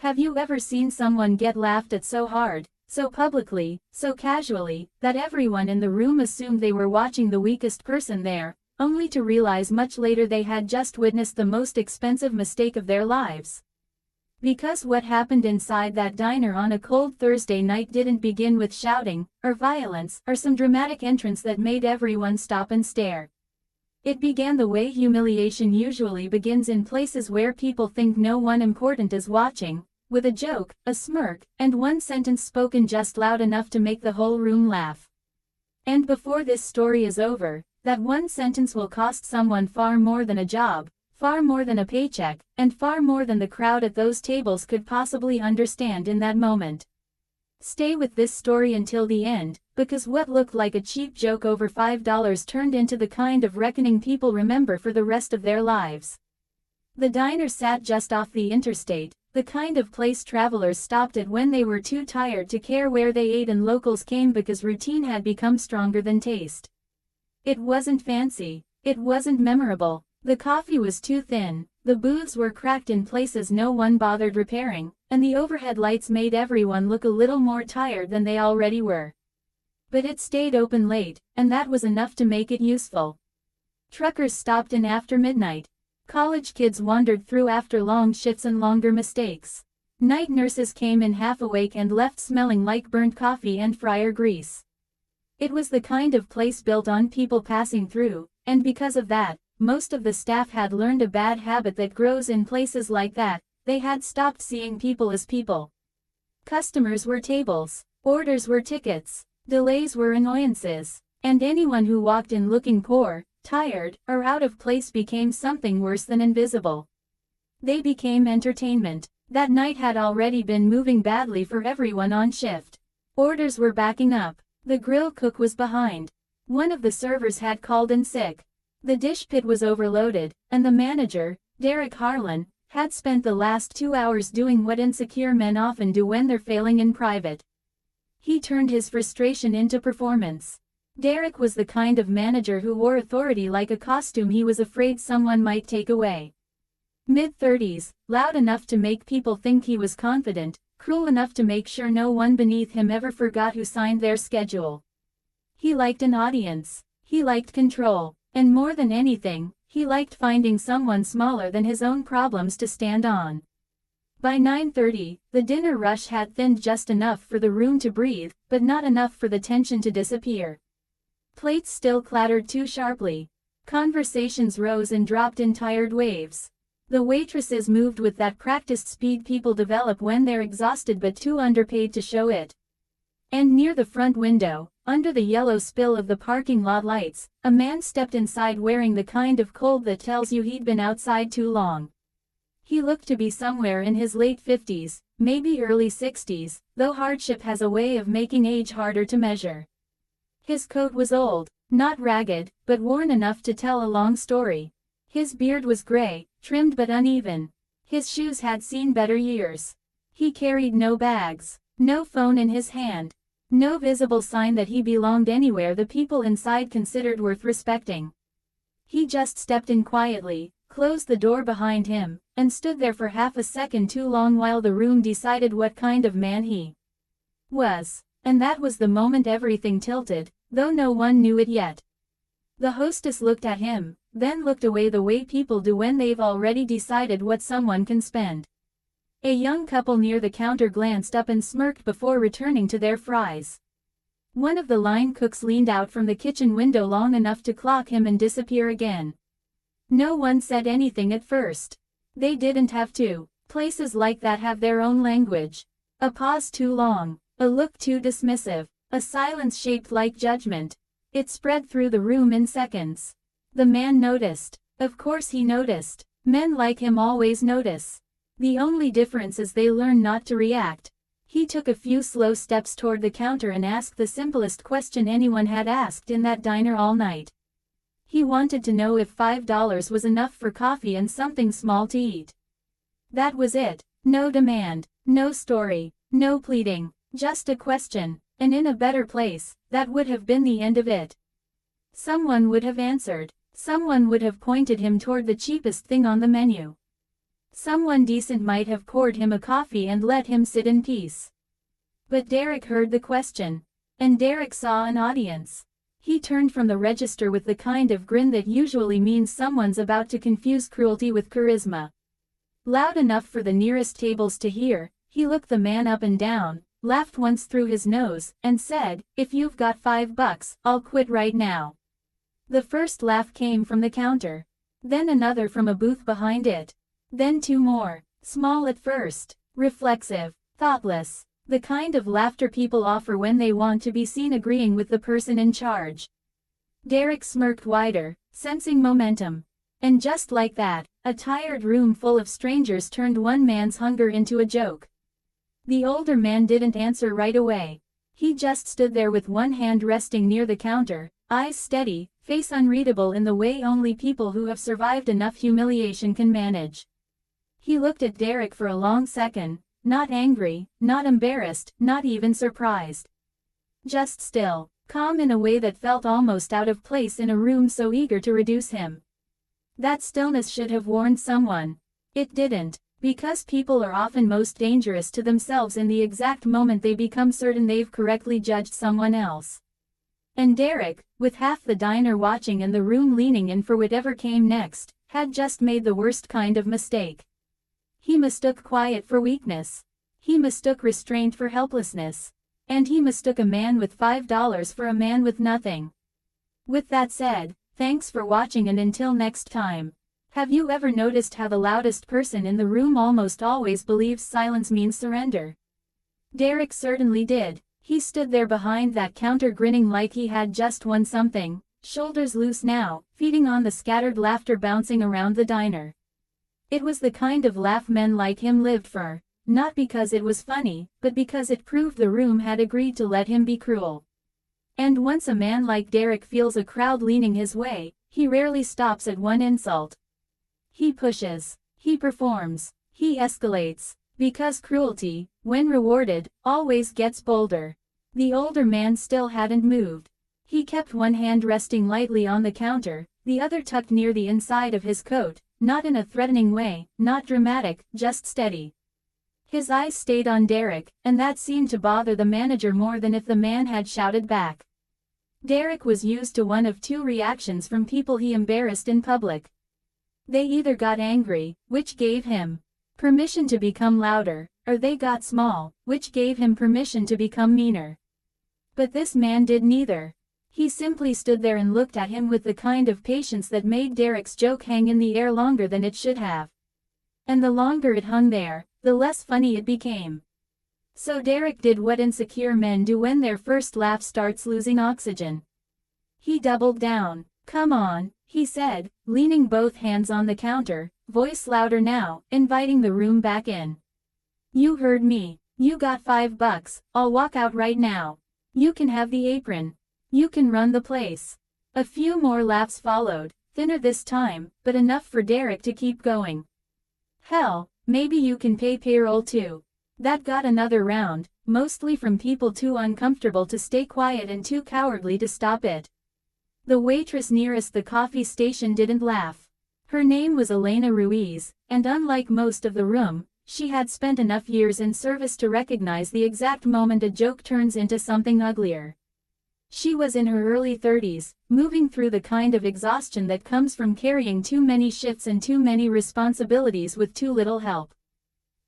Have you ever seen someone get laughed at so hard, so publicly, so casually, that everyone in the room assumed they were watching the weakest person there, only to realize much later they had just witnessed the most expensive mistake of their lives? Because what happened inside that diner on a cold Thursday night didn't begin with shouting, or violence, or some dramatic entrance that made everyone stop and stare. It began the way humiliation usually begins, in places where people think no one important is watching, with a joke, a smirk, and one sentence spoken just loud enough to make the whole room laugh. And before this story is over, that one sentence will cost someone far more than a job, far more than a paycheck, and far more than the crowd at those tables could possibly understand in that moment. Stay with this story until the end, because what looked like a cheap joke over $5 turned into the kind of reckoning people remember for the rest of their lives. The diner sat just off the interstate, the kind of place travelers stopped at when they were too tired to care where they ate, and locals came because routine had become stronger than taste. It wasn't fancy, it wasn't memorable, the coffee was too thin, the booths were cracked in places no one bothered repairing, and the overhead lights made everyone look a little more tired than they already were. But it stayed open late, and that was enough to make it useful. Truckers stopped in after midnight. College kids wandered through after long shifts and longer mistakes. Night nurses came in half awake and left smelling like burnt coffee and fryer grease. It was the kind of place built on people passing through, and because of that, most of the staff had learned a bad habit that grows in places like that: they had stopped seeing people as people. Customers were tables, orders were tickets, delays were annoyances, and anyone who walked in looking poor, tired, or out of place became something worse than invisible. They became entertainment. That night had already been moving badly for everyone on shift. Orders were backing up. The grill cook was behind. One of the servers had called in sick. The dish pit was overloaded, and the manager, Derek Harlan, had spent the last 2 hours doing what insecure men often do when they're failing in private. He turned his frustration into performance. Derek was the kind of manager who wore authority like a costume he was afraid someone might take away. Mid-30s, loud enough to make people think he was confident, cruel enough to make sure no one beneath him ever forgot who signed their schedule. He liked an audience. He liked control. And more than anything, he liked finding someone smaller than his own problems to stand on. By 9:30, the dinner rush had thinned just enough for the room to breathe, but not enough for the tension to disappear. Plates still clattered too sharply. Conversations rose and dropped in tired waves. The waitresses moved with that practiced speed people develop when they're exhausted but too underpaid to show it. And near the front window, under the yellow spill of the parking lot lights, a man stepped inside wearing the kind of cold that tells you he'd been outside too long. He looked to be somewhere in his late 50s, maybe early 60s, though hardship has a way of making age harder to measure. His coat was old, not ragged, but worn enough to tell a long story. His beard was gray, trimmed but uneven. His shoes had seen better years. He carried no bags, no phone in his hand, no visible sign that he belonged anywhere the people inside considered worth respecting. He just stepped in quietly, closed the door behind him, and stood there for half a second too long while the room decided what kind of man he was. And that was the moment everything tilted, though no one knew it yet. The hostess looked at him, then looked away the way people do when they've already decided what someone can spend. A young couple near the counter glanced up and smirked before returning to their fries. One of the line cooks leaned out from the kitchen window long enough to clock him and disappear again. No one said anything at first. They didn't have to. Places like that have their own language. A pause too long, a look too dismissive, a silence shaped like judgment. It spread through the room in seconds. The man noticed. Of course he noticed. Men like him always notice. The only difference is they learn not to react. He took a few slow steps toward the counter and asked the simplest question anyone had asked in that diner all night. He wanted to know if $5 was enough for coffee and something small to eat. That was it. No demand, no story, no pleading, just a question, and in a better place, that would have been the end of it. Someone would have answered. Someone would have pointed him toward the cheapest thing on the menu. Someone decent might have poured him a coffee and let him sit in peace. But Derek heard the question. And Derek saw an audience. He turned from the register with the kind of grin that usually means someone's about to confuse cruelty with charisma. Loud enough for the nearest tables to hear, he looked the man up and down, laughed once through his nose, and said, "If you've got $5, I'll quit right now." The first laugh came from the counter. Then another from a booth behind it. Then two more, small at first, reflexive, thoughtless. The kind of laughter people offer when they want to be seen agreeing with the person in charge. Derek smirked wider, sensing momentum. And just like that, a tired room full of strangers turned one man's hunger into a joke. The older man didn't answer right away. He just stood there with one hand resting near the counter, eyes steady, face unreadable in the way only people who have survived enough humiliation can manage. He looked at Derek for a long second. Not angry, not embarrassed, not even surprised. Just still, calm in a way that felt almost out of place in a room so eager to reduce him. That stillness should have warned someone. It didn't, because people are often most dangerous to themselves in the exact moment they become certain they've correctly judged someone else. And Derek, with half the diner watching and the room leaning in for whatever came next, had just made the worst kind of mistake. He mistook quiet for weakness. He mistook restraint for helplessness. And he mistook a man with $5 for a man with nothing. With that said, thanks for watching and until next time. Have you ever noticed how the loudest person in the room almost always believes silence means surrender? Derek certainly did. He stood there behind that counter grinning like he had just won something, shoulders loose now, feeding on the scattered laughter bouncing around the diner. It was the kind of laugh men like him lived for, not because it was funny, but because it proved the room had agreed to let him be cruel. And once a man like Derek feels a crowd leaning his way, he rarely stops at one insult. He pushes, he performs, he escalates, because cruelty, when rewarded, always gets bolder. The older man still hadn't moved. He kept one hand resting lightly on the counter, the other tucked near the inside of his coat. Not in a threatening way, not dramatic, just steady. His eyes stayed on Derek, and that seemed to bother the manager more than if the man had shouted back. Derek was used to one of two reactions from people he embarrassed in public. They either got angry, which gave him permission to become louder, or they got small, which gave him permission to become meaner. But this man did neither. He simply stood there and looked at him with the kind of patience that made Derek's joke hang in the air longer than it should have. And the longer it hung there, the less funny it became. So Derek did what insecure men do when their first laugh starts losing oxygen. He doubled down. "Come on," he said, leaning both hands on the counter, voice louder now, inviting the room back in. "You heard me. You got $5, I'll walk out right now. You can have the apron. You can run the place." A few more laughs followed, thinner this time, but enough for Derek to keep going. "Hell, maybe you can pay payroll too." That got another round, mostly from people too uncomfortable to stay quiet and too cowardly to stop it. The waitress nearest the coffee station didn't laugh. Her name was Elena Ruiz, and unlike most of the room, she had spent enough years in service to recognize the exact moment a joke turns into something uglier. She was in her early 30s, moving through the kind of exhaustion that comes from carrying too many shifts and too many responsibilities with too little help.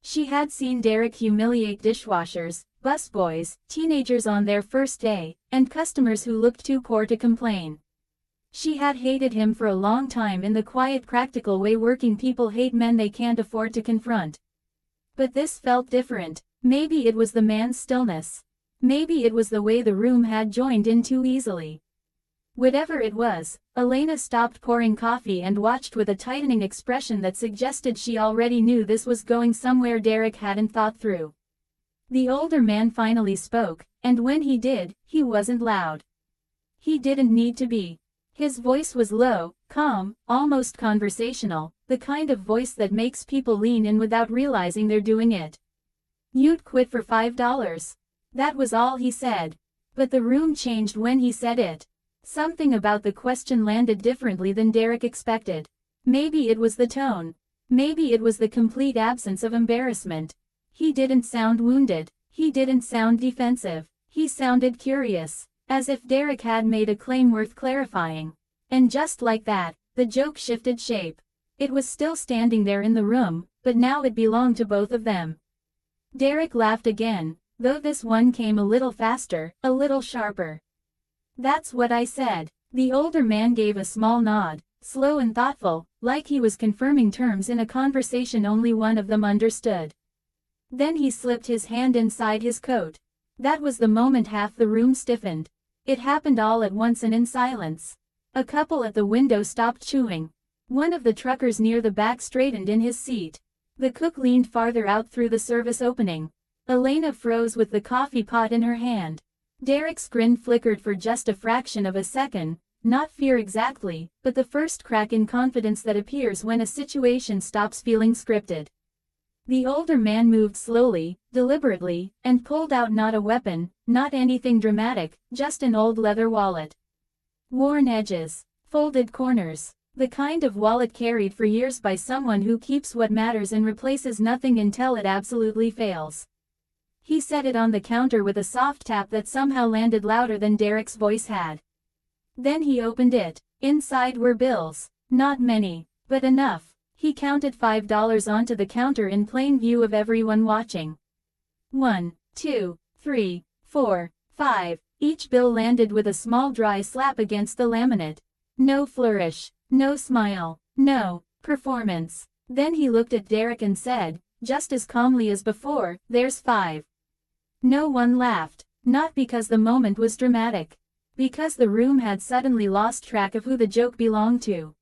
She had seen Derek humiliate dishwashers, busboys, teenagers on their first day, and customers who looked too poor to complain. She had hated him for a long time in the quiet practical way working people hate men they can't afford to confront. But this felt different. Maybe it was the man's stillness. Maybe it was the way the room had joined in too easily. Whatever it was, Elena stopped pouring coffee and watched with a tightening expression that suggested she already knew this was going somewhere Derek hadn't thought through. The older man finally spoke, and when he did, he wasn't loud. He didn't need to be. His voice was low, calm, almost conversational, the kind of voice that makes people lean in without realizing they're doing it. "You'd quit for $5. That was all he said. But the room changed when he said it. Something about the question landed differently than Derek expected. Maybe it was the tone. Maybe it was the complete absence of embarrassment. He didn't sound wounded. He didn't sound defensive. He sounded curious, as if Derek had made a claim worth clarifying. And just like that, the joke shifted shape. It was still standing there in the room, but now it belonged to both of them. Derek laughed again, though this one came a little faster, a little sharper. "That's what I said." The older man gave a small nod, slow and thoughtful, like he was confirming terms in a conversation only one of them understood. Then he slipped his hand inside his coat. That was the moment half the room stiffened. It happened all at once and in silence. A couple at the window stopped chewing. One of the truckers near the back straightened in his seat. The cook leaned farther out through the service opening. Elena froze with the coffee pot in her hand. Derek's grin flickered for just a fraction of a second, not fear exactly, but the first crack in confidence that appears when a situation stops feeling scripted. The older man moved slowly, deliberately, and pulled out not a weapon, not anything dramatic, just an old leather wallet. Worn edges, folded corners, the kind of wallet carried for years by someone who keeps what matters and replaces nothing until it absolutely fails. He set it on the counter with a soft tap that somehow landed louder than Derek's voice had. Then he opened it. Inside were bills. Not many, but enough. He counted $5 onto the counter in plain view of everyone watching. 1, 2, 3, 4, 5. Each bill landed with a small dry slap against the laminate. No flourish, no smile, no performance. Then he looked at Derek and said, just as calmly as before, "There's 5. No one laughed, not because the moment was dramatic. Because the room had suddenly lost track of who the joke belonged to.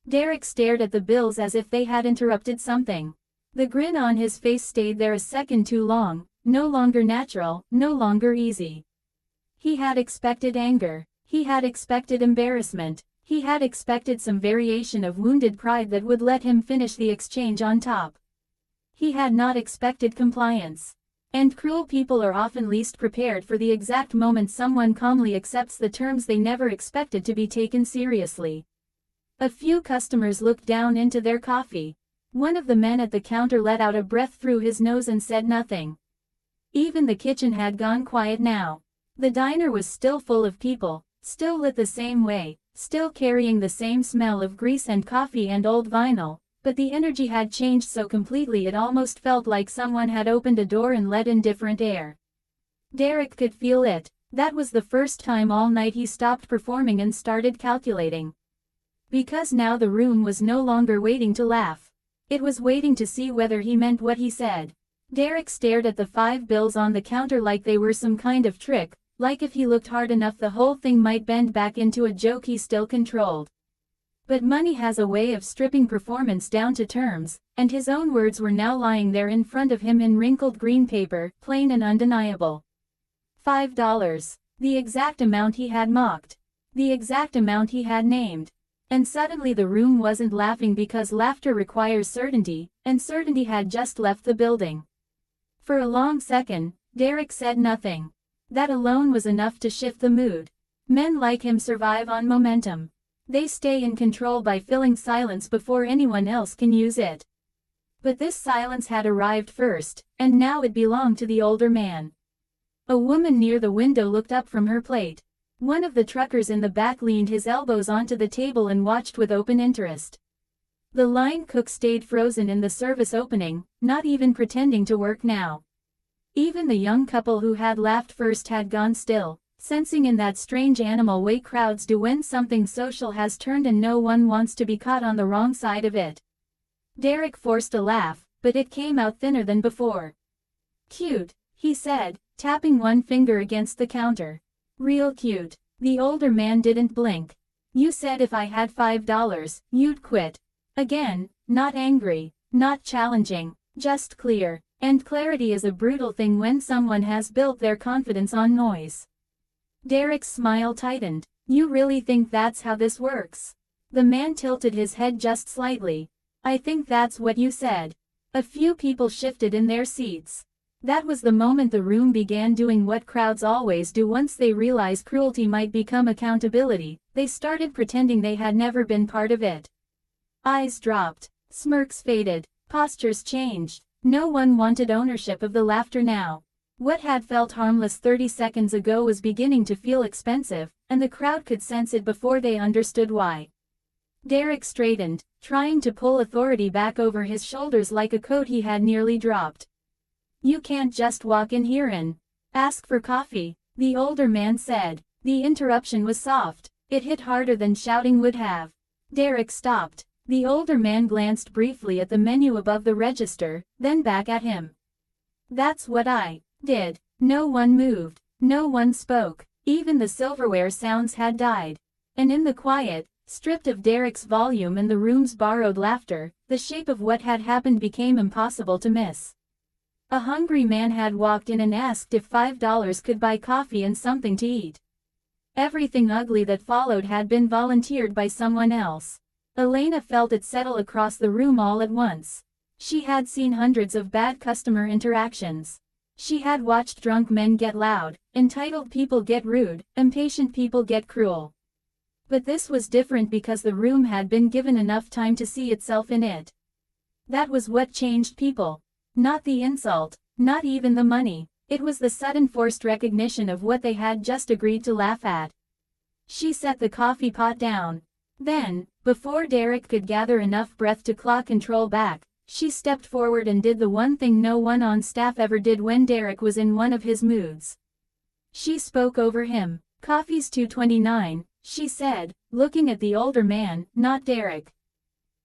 Derek stared at the bills as if they had interrupted something. The grin on his face stayed there a second too long, no longer natural, no longer easy. He had expected anger. He had expected embarrassment. He had expected some variation of wounded pride that would let him finish the exchange on top. He had not expected compliance. And cruel people are often least prepared for the exact moment someone calmly accepts the terms they never expected to be taken seriously. A few customers looked down into their coffee. One of the men at the counter let out a breath through his nose and said nothing. Even the kitchen had gone quiet now. The diner was still full of people, still lit the same way, still carrying the same smell of grease and coffee and old vinyl, but the energy had changed so completely it almost felt like someone had opened a door and let in different air. Derek could feel it. That was the first time all night he stopped performing and started calculating. Because now the room was no longer waiting to laugh. It was waiting to see whether he meant what he said. Derek stared at the 5 bills on the counter like they were some kind of trick, like if he looked hard enough the whole thing might bend back into a joke he still controlled. But money has a way of stripping performance down to terms, and his own words were now lying there in front of him in wrinkled green paper, plain and undeniable. $5. The exact amount he had mocked. The exact amount he had named. And suddenly the room wasn't laughing because laughter requires certainty, and certainty had just left the building. For a long second, Derek said nothing. That alone was enough to shift the mood. Men like him survive on momentum. They stay in control by filling silence before anyone else can use it. But this silence had arrived first, and now it belonged to the older man. A woman near the window looked up from her plate. One of the truckers in the back leaned his elbows onto the table and watched with open interest. The line cook stayed frozen in the service opening, not even pretending to work now. Even the young couple who had laughed first had gone still, sensing in that strange animal way crowds do when something social has turned and no one wants to be caught on the wrong side of it. Derek forced a laugh, but it came out thinner than before. "Cute," he said, tapping one finger against the counter. "Real cute." The older man didn't blink. "You said if I had $5, you'd quit." Again, not angry, not challenging, just clear. And clarity is a brutal thing when someone has built their confidence on noise. Derek's smile tightened. "You really think that's how this works?" The man tilted his head just slightly. "I think that's what you said." A few people shifted in their seats. That was the moment the room began doing what crowds always do once they realize cruelty might become accountability. They started pretending they had never been part of it. Eyes dropped. Smirks faded, postures changed. No one wanted ownership of the laughter now. What had felt harmless 30 seconds ago was beginning to feel expensive, and the crowd could sense it before they understood why. Derek straightened, trying to pull authority back over his shoulders like a coat he had nearly dropped. "You can't just walk in here and ask for coffee," the older man said. The interruption was soft. It hit harder than shouting would have. Derek stopped. The older man glanced briefly at the menu above the register, then back at him. "That's what I did." No one moved. No one spoke. Even the silverware sounds had died. And in the quiet, stripped of Derek's volume and the room's borrowed laughter, the shape of what had happened became impossible to miss. A hungry man had walked in and asked if $5 could buy coffee and something to eat. Everything ugly that followed had been volunteered by someone else. Elena felt it settle across the room all at once. She had seen hundreds of bad customer interactions. She had watched drunk men get loud, entitled people get rude, impatient people get cruel. But this was different because the room had been given enough time to see itself in it. That was what changed people. Not the insult, not even the money. It was the sudden forced recognition of what they had just agreed to laugh at. She set the coffee pot down. Then, before Derek could gather enough breath to claw control back, she stepped forward and did the one thing no one on staff ever did when Derek was in one of his moods. She spoke over him. "Coffee's $2.29, she said, looking at the older man, not Derek.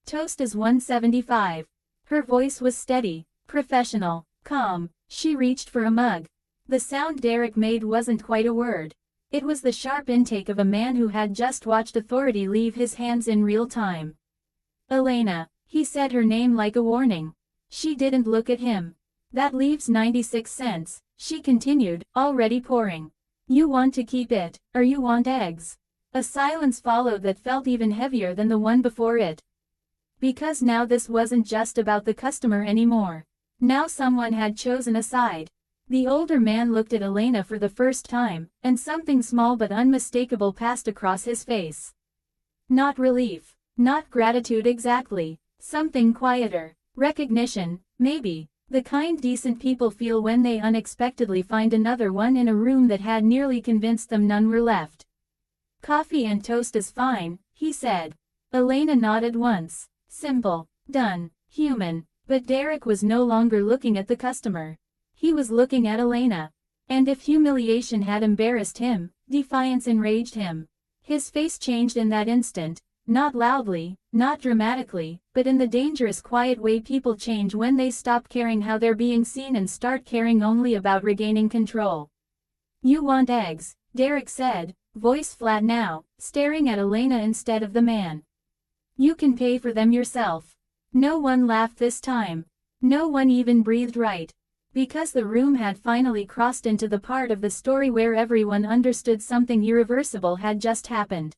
"Toast is $1.75. Her voice was steady, professional, calm. She reached for a mug. The sound Derek made wasn't quite a word. It was the sharp intake of a man who had just watched authority leave his hands in real time. "Elena," he said her name like a warning. She didn't look at him. "That leaves 96 cents, she continued, already pouring. "You want to keep it, or you want eggs?" A silence followed that felt even heavier than the one before it. Because now this wasn't just about the customer anymore. Now someone had chosen a side. The older man looked at Elena for the first time, and something small but unmistakable passed across his face. Not relief, not gratitude exactly, something quieter. Recognition, maybe. The kind decent people feel when they unexpectedly find another one in a room that had nearly convinced them none were left. "Coffee and toast is fine," he said. Elena nodded once. Simple, done, human. But Derek was no longer looking at the customer. He was looking at Elena. And if humiliation had embarrassed him, defiance enraged him. His face changed in that instant, not loudly, not dramatically, but in the dangerous quiet way people change when they stop caring how they're being seen and start caring only about regaining control. "You want eggs," Derek said, voice flat now, staring at Elena instead of the man. "You can pay for them yourself." No one laughed this time. No one even breathed right. Because the room had finally crossed into the part of the story where everyone understood something irreversible had just happened.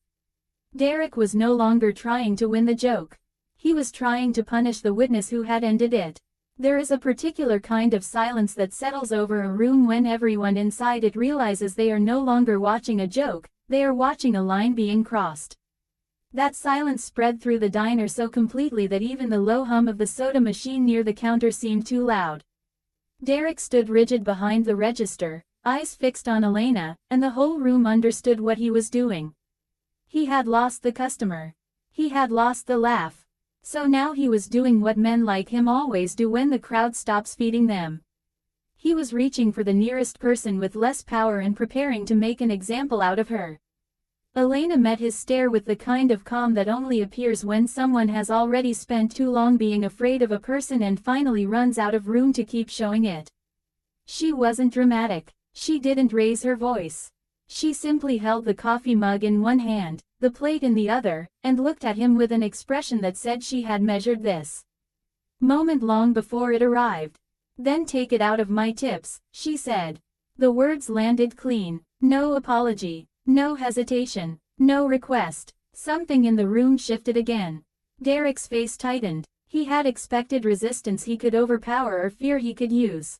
Derek was no longer trying to win the joke. He was trying to punish the witness who had ended it. There is a particular kind of silence that settles over a room when everyone inside it realizes they are no longer watching a joke, they are watching a line being crossed. That silence spread through the diner so completely that even the low hum of the soda machine near the counter seemed too loud. Derek stood rigid behind the register, eyes fixed on Elena, and the whole room understood what he was doing. He had lost the customer. He had lost the laugh. So now he was doing what men like him always do when the crowd stops feeding them. He was reaching for the nearest person with less power and preparing to make an example out of her. Elena met his stare with the kind of calm that only appears when someone has already spent too long being afraid of a person and finally runs out of room to keep showing it. She wasn't dramatic. She didn't raise her voice. She simply held the coffee mug in one hand, the plate in the other, and looked at him with an expression that said she had measured this moment long before it arrived. "Then take it out of my tips," she said. The words landed clean. No apology. No hesitation, no request. Something in the room shifted again. Derek's face tightened. He had expected resistance he could overpower or fear he could use.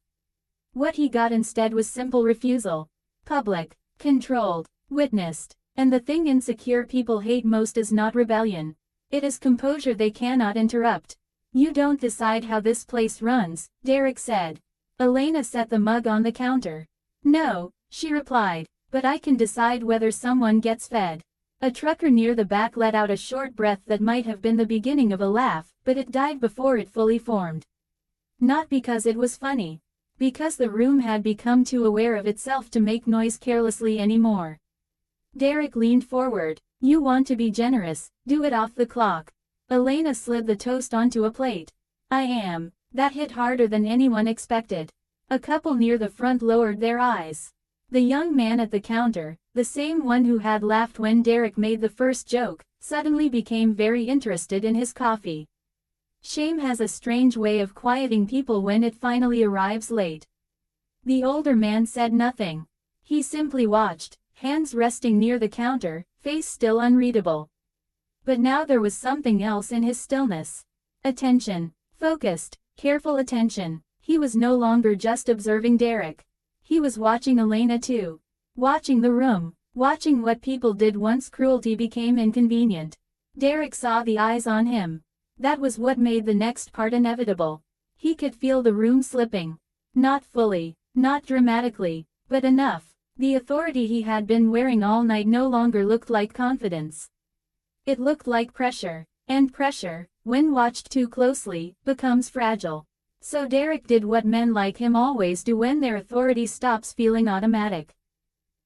What he got instead was simple refusal. Public, controlled, witnessed. And the thing insecure people hate most is not rebellion. It is composure they cannot interrupt. You don't decide how this place runs, Derek said. Elena set the mug on the counter. No, she replied, but I can decide whether someone gets fed. A trucker near the back let out a short breath that might have been the beginning of a laugh, but it died before it fully formed. Not because it was funny. Because the room had become too aware of itself to make noise carelessly anymore. Derek leaned forward. You want to be generous, do it off the clock. Elena slid the toast onto a plate. I am. That hit harder than anyone expected. A couple near the front lowered their eyes. The young man at the counter, the same one who had laughed when Derek made the first joke, suddenly became very interested in his coffee. Shame has a strange way of quieting people when it finally arrives late. The older man said nothing. He simply watched, hands resting near the counter, face still unreadable. But now there was something else in his stillness. Attention. Focused, careful attention. He was no longer just observing Derek. He was watching Elena too. Watching the room. Watching what people did once cruelty became inconvenient. Derek saw the eyes on him. That was what made the next part inevitable. He could feel the room slipping. Not fully, not dramatically, but enough. The authority he had been wearing all night no longer looked like confidence. It looked like pressure, and pressure, when watched too closely, becomes fragile. So Derek did what men like him always do when their authority stops feeling automatic.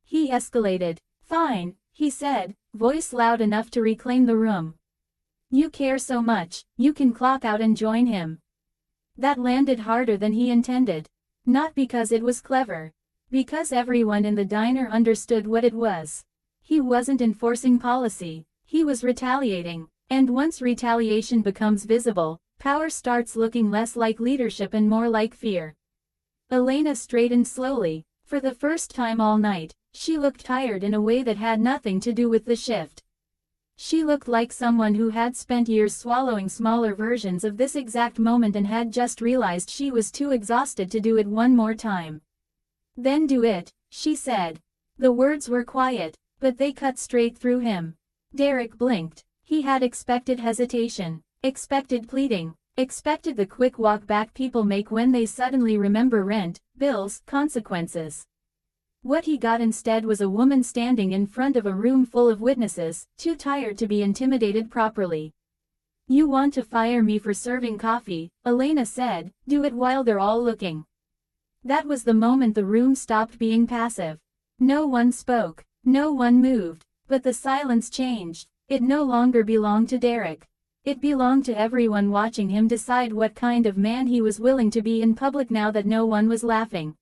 He escalated. Fine, he said, voice loud enough to reclaim the room. You care so much, you can clock out and join him. That landed harder than he intended. Not because it was clever. Because everyone in the diner understood what it was. He wasn't enforcing policy. He was retaliating, and once retaliation becomes visible, power starts looking less like leadership and more like fear. Elena straightened slowly. For the first time all night, she looked tired in a way that had nothing to do with the shift. She looked like someone who had spent years swallowing smaller versions of this exact moment and had just realized she was too exhausted to do it one more time. Then do it, she said. The words were quiet, but they cut straight through him. Derek blinked. He had expected hesitation, expected pleading, expected the quick walk back people make when they suddenly remember rent, bills, consequences. What he got instead was a woman standing in front of a room full of witnesses, too tired to be intimidated properly. You want to fire me for serving coffee, Elena said, do it while they're all looking. That was the moment the room stopped being passive. No one spoke, no one moved. But the silence changed. It no longer belonged to Derek. It belonged to everyone watching him decide what kind of man he was willing to be in public now that no one was laughing.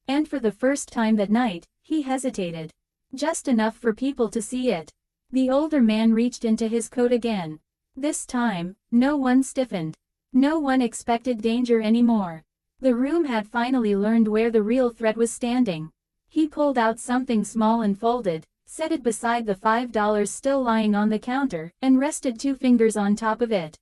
And for the first time that night, he hesitated. Just enough for people to see it. The older man reached into his coat again. This time, no one stiffened. No one expected danger anymore. The room had finally learned where the real threat was standing. He pulled out something small and folded, set it beside the $5 still lying on the counter, and rested 2 fingers on top of it.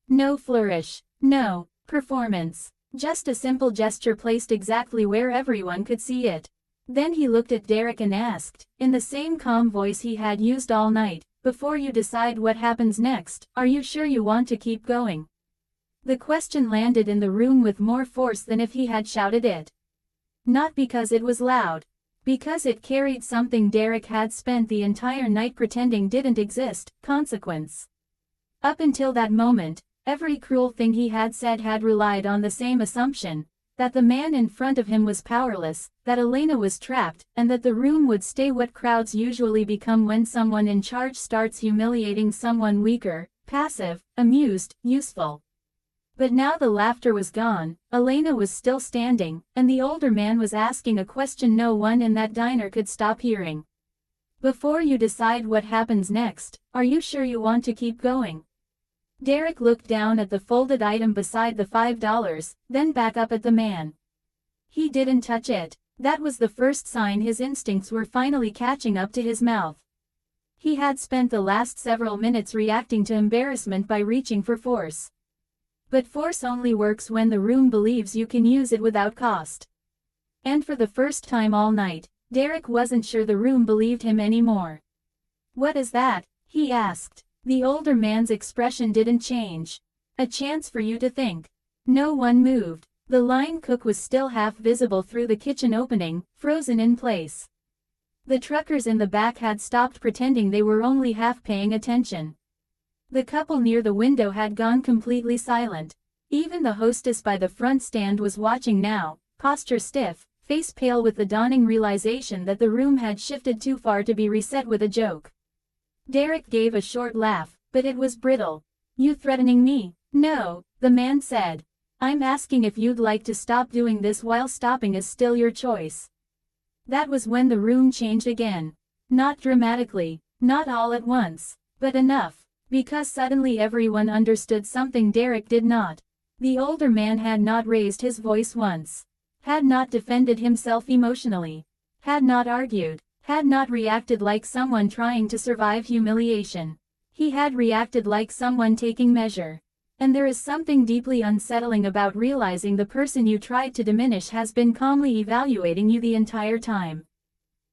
No flourish. No performance. Just a simple gesture placed exactly where everyone could see it. Then he looked at Derek and asked, in the same calm voice he had used all night, before you decide what happens next, are you sure you want to keep going? The question landed in the room with more force than if he had shouted it. Not because it was loud. Because it carried something Derek had spent the entire night pretending didn't exist, consequence. Up until that moment, every cruel thing he had said had relied on the same assumption, that the man in front of him was powerless, that Elena was trapped, and that the room would stay what crowds usually become when someone in charge starts humiliating someone weaker, passive, amused, useful. But now the laughter was gone, Elena was still standing, and the older man was asking a question no one in that diner could stop hearing. Before you decide what happens next, are you sure you want to keep going? Derek looked down at the folded item beside the $5, then back up at the man. He didn't touch it. That was the first sign his instincts were finally catching up to his mouth. He had spent the last several minutes reacting to embarrassment by reaching for force. But force only works when the room believes you can use it without cost. And for the first time all night, Derek wasn't sure the room believed him anymore. What is that? He asked. The older man's expression didn't change. A chance for you to think. No one moved. The line cook was still half visible through the kitchen opening, frozen in place. The truckers in the back had stopped pretending they were only half paying attention. The couple near the window had gone completely silent. Even the hostess by the front stand was watching now, posture stiff, face pale with the dawning realization that the room had shifted too far to be reset with a joke. Derek gave a short laugh, but it was brittle. "You threatening me?" "No," the man said. "I'm asking if you'd like to stop doing this while stopping is still your choice." That was when the room changed again. Not dramatically, not all at once, but enough, because suddenly everyone understood something Derek did not. The older man had not raised his voice once, had not defended himself emotionally, had not argued, had not reacted like someone trying to survive humiliation. He had reacted like someone taking measure. And there is something deeply unsettling about realizing the person you tried to diminish has been calmly evaluating you the entire time.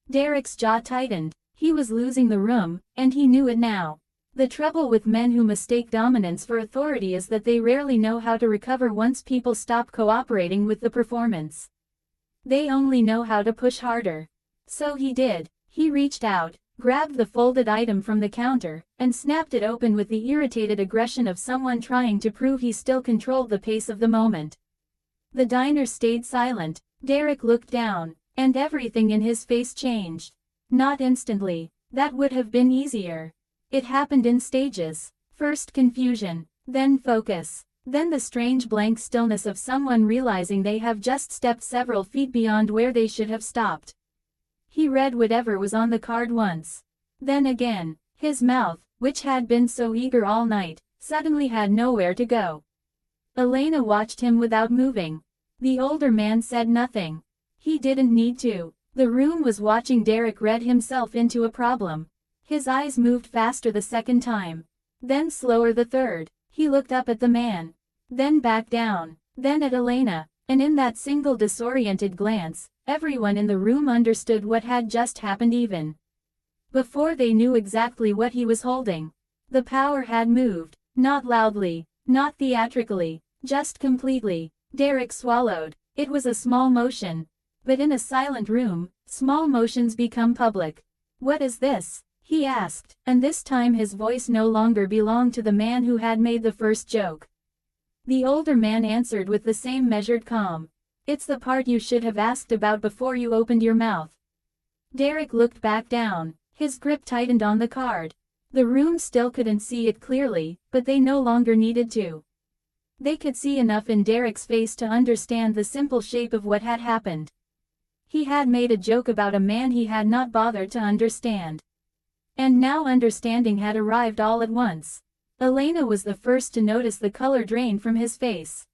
Derek's jaw tightened. He was losing the room, and he knew it now. The trouble with men who mistake dominance for authority is that they rarely know how to recover once people stop cooperating with the performance. They only know how to push harder. So he did. He reached out, grabbed the folded item from the counter, and snapped it open with the irritated aggression of someone trying to prove he still controlled the pace of the moment. The diner stayed silent. Derek looked down, and everything in his face changed. Not instantly. That would have been easier. It happened in stages. First confusion, then focus, then the strange blank stillness of someone realizing they have just stepped several feet beyond where they should have stopped. He read whatever was on the card once. Then again, his mouth, which had been so eager all night, suddenly had nowhere to go. Elena watched him without moving. The older man said nothing. He didn't need to. The room was watching Derek read himself into a problem. His eyes moved faster the second time. Then slower the third. He looked up at the man. Then back down. Then at Elena. And in that single disoriented glance, everyone in the room understood what had just happened even before they knew exactly what he was holding. The power had moved. Not loudly, not theatrically, just completely. Derek swallowed. It was a small motion. But in a silent room, small motions become public. "What is this?" he asked, and this time his voice no longer belonged to the man who had made the first joke. The older man answered with the same measured calm. "It's the part you should have asked about before you opened your mouth." Derek looked back down. His grip tightened on the card. The room still couldn't see it clearly, but they no longer needed to. They could see enough in Derek's face to understand the simple shape of what had happened. He had made a joke about a man he had not bothered to understand. And now understanding had arrived all at once. Elena was the first to notice the color drain from his face.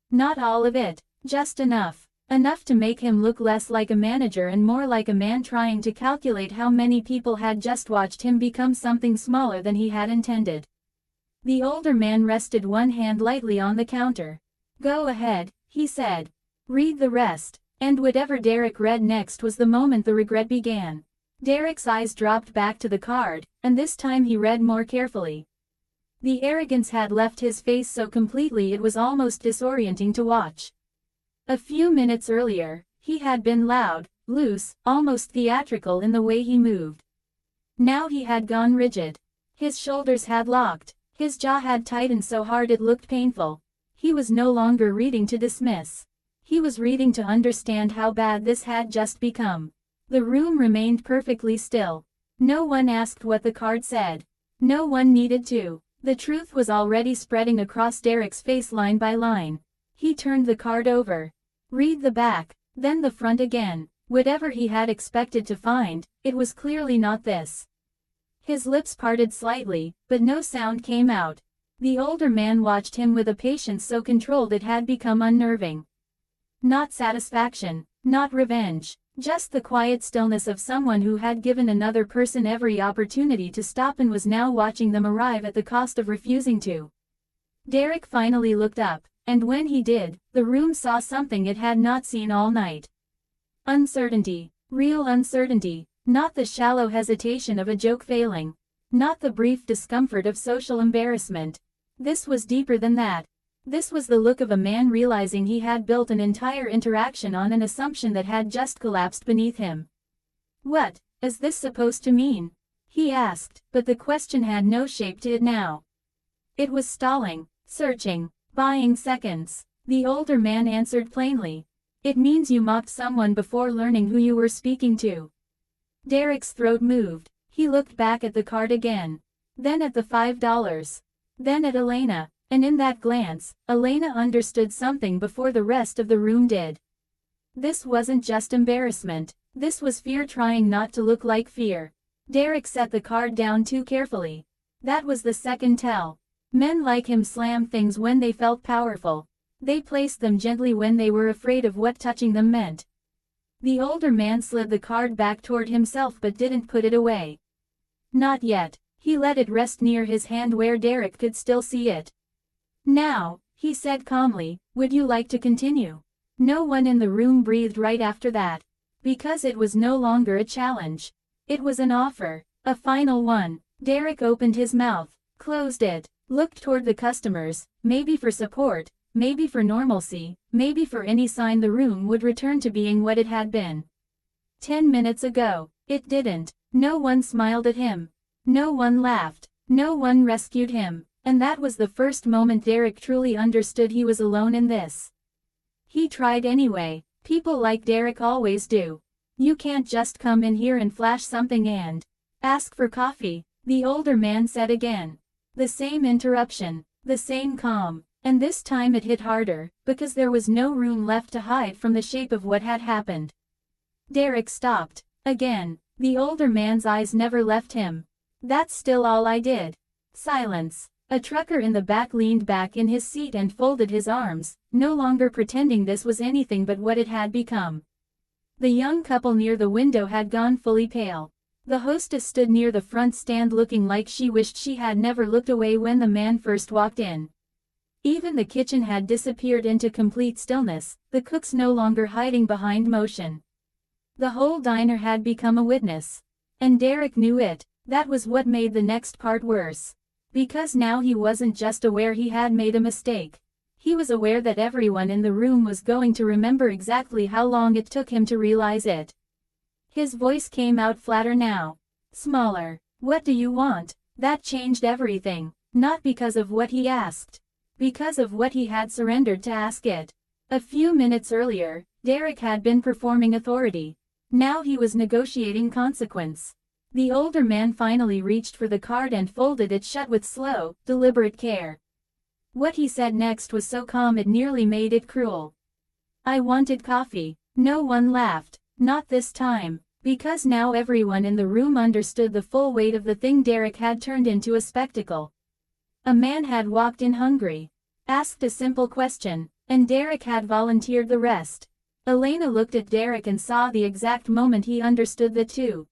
Not all of it, just enough. Enough to make him look less like a manager and more like a man trying to calculate how many people had just watched him become something smaller than he had intended. The older man rested one hand lightly on the counter. "Go ahead," he said. "Read the rest." And whatever Derek read next was the moment the regret began. Derek's eyes dropped back to the card, and this time he read more carefully. The arrogance had left his face so completely it was almost disorienting to watch. A few minutes earlier, he had been loud, loose, almost theatrical in the way he moved. Now he had gone rigid. His shoulders had locked. His jaw had tightened so hard it looked painful. He was no longer reading to dismiss. He was reading to understand how bad this had just become. The room remained perfectly still. No one asked what the card said. No one needed to. The truth was already spreading across Derek's face line by line. He turned the card over. Read the back, then the front again. Whatever he had expected to find, it was clearly not this. His lips parted slightly, but no sound came out. The older man watched him with a patience so controlled it had become unnerving. Not satisfaction, not revenge. Just the quiet stillness of someone who had given another person every opportunity to stop and was now watching them arrive at the cost of refusing to. Derek finally looked up, and when he did, the room saw something it had not seen all night. Uncertainty. Real uncertainty. Not the shallow hesitation of a joke failing. Not the brief discomfort of social embarrassment. This was deeper than that. This was the look of a man realizing he had built an entire interaction on an assumption that had just collapsed beneath him. "What is this supposed to mean?" he asked, but the question had no shape to it now. It was stalling, searching, buying seconds. The older man answered plainly. "It means you mocked someone before learning who you were speaking to." Derek's throat moved. He looked back at the card again. Then at the $5. Then at Elena, and in that glance, Elena understood something before the rest of the room did. This wasn't just embarrassment. This was fear trying not to look like fear. Derek set the card down too carefully. That was the second tell. Men like him slam things when they felt powerful. They placed them gently when they were afraid of what touching them meant. The older man slid the card back toward himself but didn't put it away. Not yet. He let it rest near his hand where Derek could still see it. "Now," he said calmly, "would you like to continue?" No one in the room breathed right after that. Because it was no longer a challenge. It was an offer. A final one. Derek opened his mouth, closed it, looked toward the customers, maybe for support, maybe for normalcy, maybe for any sign the room would return to being what it had been. 10 minutes ago, it didn't. No one smiled at him. No one laughed. No one rescued him. And that was the first moment Derek truly understood he was alone in this. He tried anyway. People like Derek always do. You can't just come in here and flash something and ask for coffee, the older man said again. The same interruption, the same calm, and this time it hit harder, because there was no room left to hide from the shape of what had happened. Derek stopped. Again, the older man's eyes never left him. "That's still all I did." Silence. A trucker in the back leaned back in his seat and folded his arms, no longer pretending this was anything but what it had become. The young couple near the window had gone fully pale. The hostess stood near the front stand looking like she wished she had never looked away when the man first walked in. Even the kitchen had disappeared into complete stillness, the cooks no longer hiding behind motion. The whole diner had become a witness. And Derek knew it. That was what made the next part worse. Because now he wasn't just aware he had made a mistake. He was aware that everyone in the room was going to remember exactly how long it took him to realize it. His voice came out flatter now. Smaller. "What do you want?" That changed everything. Not because of what he asked. Because of what he had surrendered to ask it. A few minutes earlier, Derek had been performing authority. Now he was negotiating consequence. The older man finally reached for the card and folded it shut with slow, deliberate care. What he said next was so calm it nearly made it cruel. "I wanted coffee." No one laughed. Not this time. Because now everyone in the room understood the full weight of the thing Derek had turned into a spectacle. A man had walked in hungry. Asked a simple question, and Derek had volunteered the rest. Elena looked at Derek and saw the exact moment he understood the two.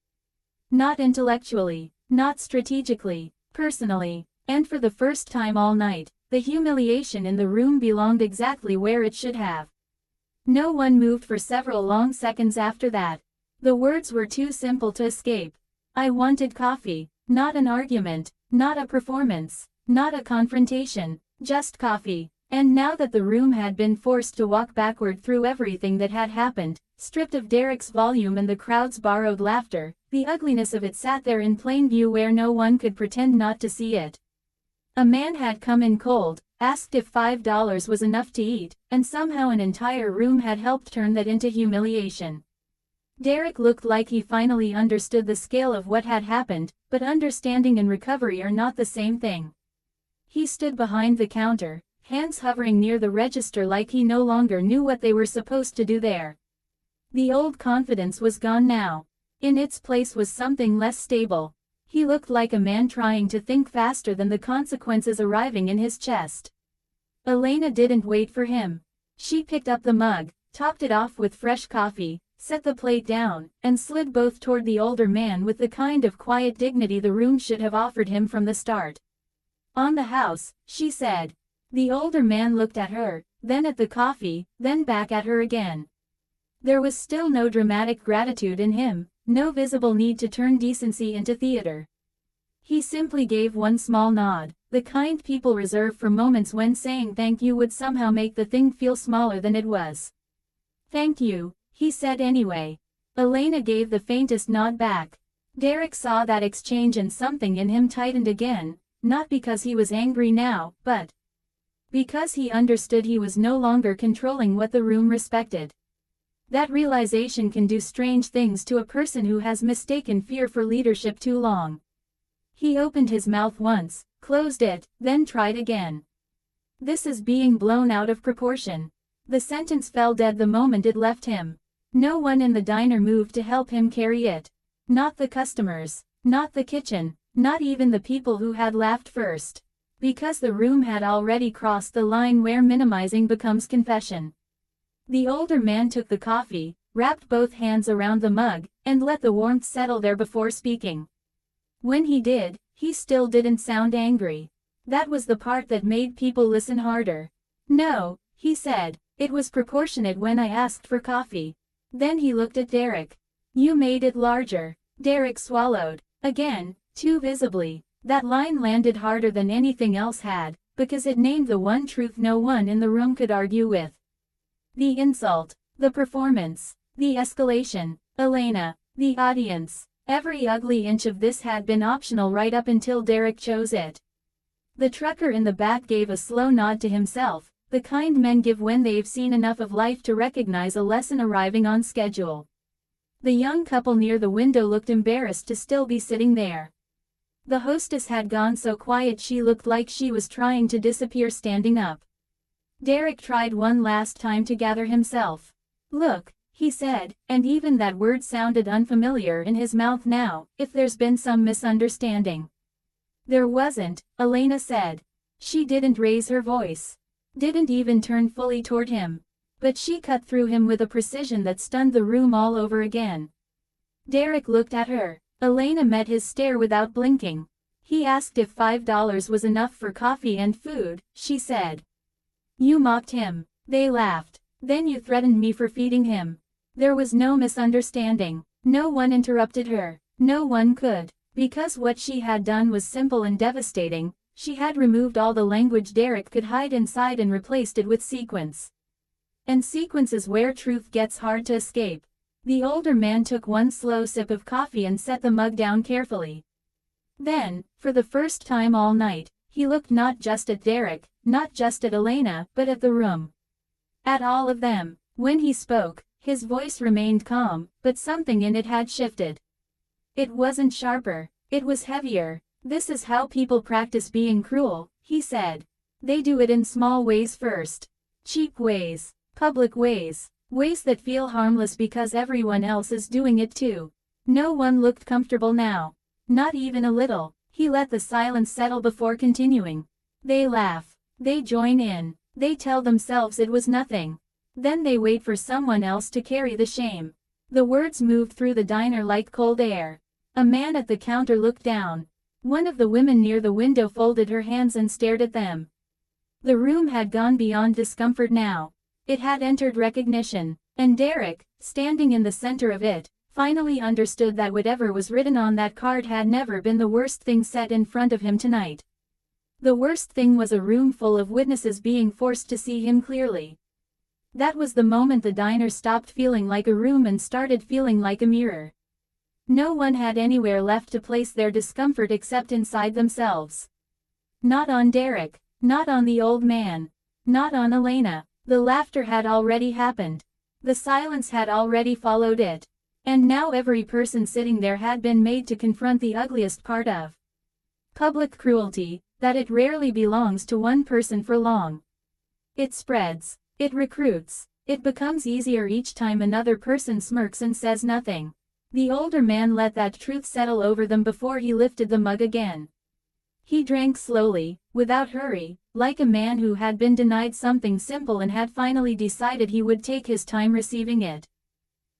Not intellectually, not strategically, personally, and for the first time all night, the humiliation in the room belonged exactly where it should have. No one moved for several long seconds after that. The words were too simple to escape. "I wanted coffee." Not an argument, not a performance, not a confrontation, just coffee. And now that the room had been forced to walk backward through everything that had happened, stripped of Derek's volume and the crowd's borrowed laughter, the ugliness of it sat there in plain view where no one could pretend not to see it. A man had come in cold, asked if $5 was enough to eat, and somehow an entire room had helped turn that into humiliation. Derek looked like he finally understood the scale of what had happened, but understanding and recovery are not the same thing. He stood behind the counter, hands hovering near the register like he no longer knew what they were supposed to do there. The old confidence was gone now. In its place was something less stable. He looked like a man trying to think faster than the consequences arriving in his chest. Elena didn't wait for him. She picked up the mug, topped it off with fresh coffee, set the plate down, and slid both toward the older man with the kind of quiet dignity the room should have offered him from the start. "On the house," she said. The older man looked at her, then at the coffee, then back at her again. There was still no dramatic gratitude in him, no visible need to turn decency into theater. He simply gave one small nod, the kind people reserve for moments when saying thank you would somehow make the thing feel smaller than it was. "Thank you," he said anyway. Elena gave the faintest nod back. Derek saw that exchange and something in him tightened again, not because he was angry now, but because he understood he was no longer controlling what the room respected. That realization can do strange things to a person who has mistaken fear for leadership too long. He opened his mouth once, closed it, then tried again. "This is being blown out of proportion." The sentence fell dead the moment it left him. No one in the diner moved to help him carry it. Not the customers, not the kitchen, not even the people who had laughed first. Because the room had already crossed the line where minimizing becomes confession. The older man took the coffee, wrapped both hands around the mug, and let the warmth settle there before speaking. When he did, he still didn't sound angry. That was the part that made people listen harder. "No," he said, "it was proportionate when I asked for coffee." Then he looked at Derek. "You made it larger." Derek swallowed. Again, too visibly. That line landed harder than anything else had, because it named the one truth no one in the room could argue with. The insult, the performance, the escalation, Elena, the audience, every ugly inch of this had been optional right up until Derek chose it. The trucker in the back gave a slow nod to himself, the kind men give when they've seen enough of life to recognize a lesson arriving on schedule. The young couple near the window looked embarrassed to still be sitting there. The hostess had gone so quiet she looked like she was trying to disappear standing up. Derek tried one last time to gather himself. "Look," he said, and even that word sounded unfamiliar in his mouth now, "if there's been some misunderstanding." "There wasn't," Elena said. She didn't raise her voice. Didn't even turn fully toward him. But she cut through him with a precision that stunned the room all over again. Derek looked at her. Elena met his stare without blinking. He asked if $5 was enough for coffee and food, she said. "You mocked him." They laughed. "Then you threatened me for feeding him." There was no misunderstanding. No one interrupted her. No one could. Because what she had done was simple and devastating, she had removed all the language Derek could hide inside and replaced it with sequence. And sequence is where truth gets hard to escape. The older man took one slow sip of coffee and set the mug down carefully. Then, for the first time all night, he looked not just at Derek, not just at Elena, but at the room. At all of them. When he spoke, his voice remained calm, but something in it had shifted. It wasn't sharper. It was heavier. "This is how people practice being cruel," he said. "They do it in small ways first. Cheap ways. Public ways. Ways that feel harmless because everyone else is doing it too." No one looked comfortable now. Not even a little. He let the silence settle before continuing. "They laugh. They join in. They tell themselves it was nothing. Then they wait for someone else to carry the shame." The words moved through the diner like cold air. A man at the counter looked down. One of the women near the window folded her hands and stared at them. The room had gone beyond discomfort now. It had entered recognition, and Derek, standing in the center of it, finally understood that whatever was written on that card had never been the worst thing set in front of him tonight. The worst thing was a room full of witnesses being forced to see him clearly. That was the moment the diner stopped feeling like a room and started feeling like a mirror. No one had anywhere left to place their discomfort except inside themselves. Not on Derek, not on the old man, not on Elena. The laughter had already happened. The silence had already followed it. And now every person sitting there had been made to confront the ugliest part of public cruelty, that it rarely belongs to one person for long. It spreads. It recruits. It becomes easier each time another person smirks and says nothing. The older man let that truth settle over them before he lifted the mug again. He drank slowly, without hurry, like a man who had been denied something simple and had finally decided he would take his time receiving it.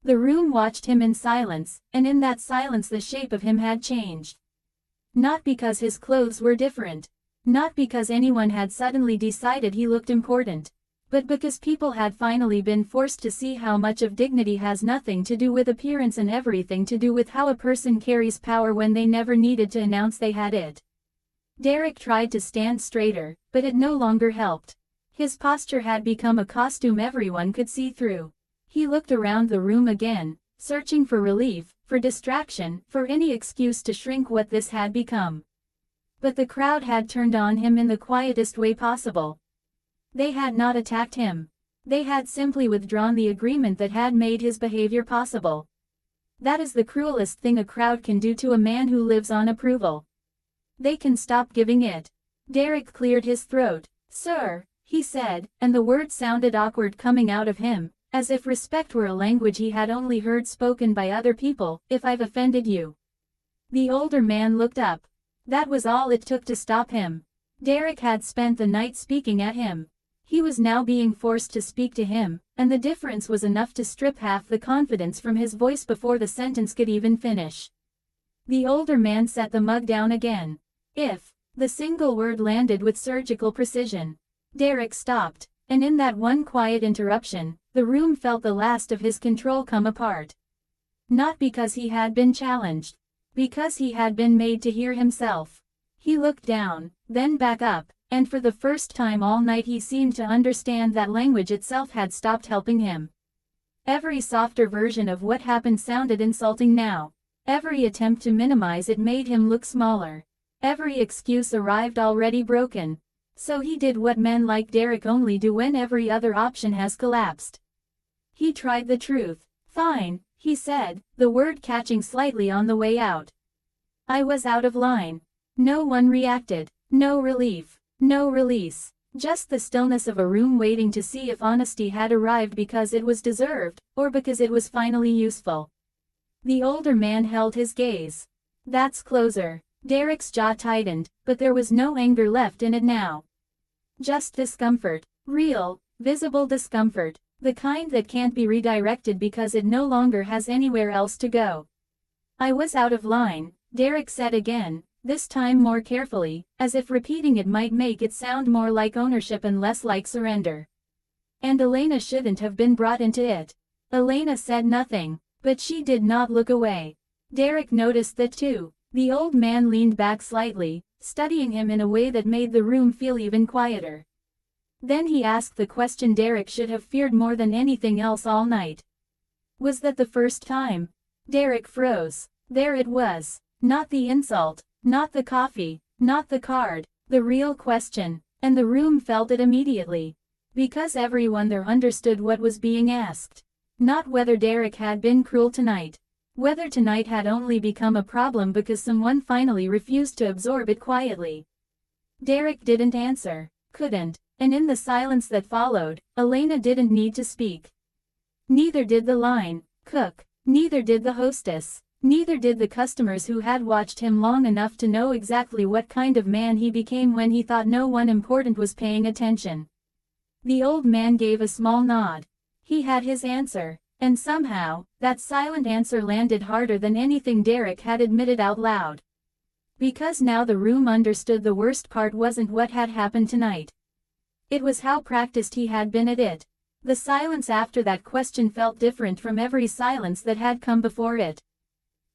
The room watched him in silence, and in that silence the shape of him had changed. Not because his clothes were different. Not because anyone had suddenly decided he looked important. But because people had finally been forced to see how much of dignity has nothing to do with appearance and everything to do with how a person carries power when they never needed to announce they had it. Derek tried to stand straighter, but it no longer helped. His posture had become a costume everyone could see through. He looked around the room again, searching for relief, for distraction, for any excuse to shrink what this had become. But the crowd had turned on him in the quietest way possible. They had not attacked him. They had simply withdrawn the agreement that had made his behavior possible. That is the cruelest thing a crowd can do to a man who lives on approval. They can stop giving it. Derek cleared his throat. "Sir," he said, and the words sounded awkward coming out of him, as if respect were a language he had only heard spoken by other people. "If I've offended you." The older man looked up. That was all it took to stop him. Derek had spent the night speaking at him. He was now being forced to speak to him, and the difference was enough to strip half the confidence from his voice before the sentence could even finish. The older man set the mug down again. "If." The single word landed with surgical precision. Derek stopped, and in that one quiet interruption, the room felt the last of his control come apart. Not because he had been challenged. Because he had been made to hear himself. He looked down, then back up, and for the first time all night he seemed to understand that language itself had stopped helping him. Every softer version of what happened sounded insulting now. Every attempt to minimize it made him look smaller. Every excuse arrived already broken. So he did what men like Derek only do when every other option has collapsed. He tried the truth. "Fine," he said, the word catching slightly on the way out. "I was out of line." No one reacted. No relief. No release. Just the stillness of a room waiting to see if honesty had arrived because it was deserved, or because it was finally useful. The older man held his gaze. "That's closer." Derek's jaw tightened, but there was no anger left in it now. Just discomfort. Real, visible discomfort. The kind that can't be redirected because it no longer has anywhere else to go. "I was out of line," Derek said again, this time more carefully, as if repeating it might make it sound more like ownership and less like surrender. "And Elena shouldn't have been brought into it." Elena said nothing, but she did not look away. Derek noticed that too. The old man leaned back slightly, studying him in a way that made the room feel even quieter. Then he asked the question Derek should have feared more than anything else all night. "Was that the first time?" Derek froze. There it was. Not the insult. Not the coffee, not the card, the real question, and the room felt it immediately. Because everyone there understood what was being asked. Not whether Derek had been cruel tonight. Whether tonight had only become a problem because someone finally refused to absorb it quietly. Derek didn't answer, couldn't, and in the silence that followed, Elena didn't need to speak. Neither did the line cook, neither did the hostess. Neither did the customers who had watched him long enough to know exactly what kind of man he became when he thought no one important was paying attention. The old man gave a small nod. He had his answer, and somehow, that silent answer landed harder than anything Derek had admitted out loud. Because now the room understood the worst part wasn't what had happened tonight. It was how practiced he had been at it. The silence after that question felt different from every silence that had come before it.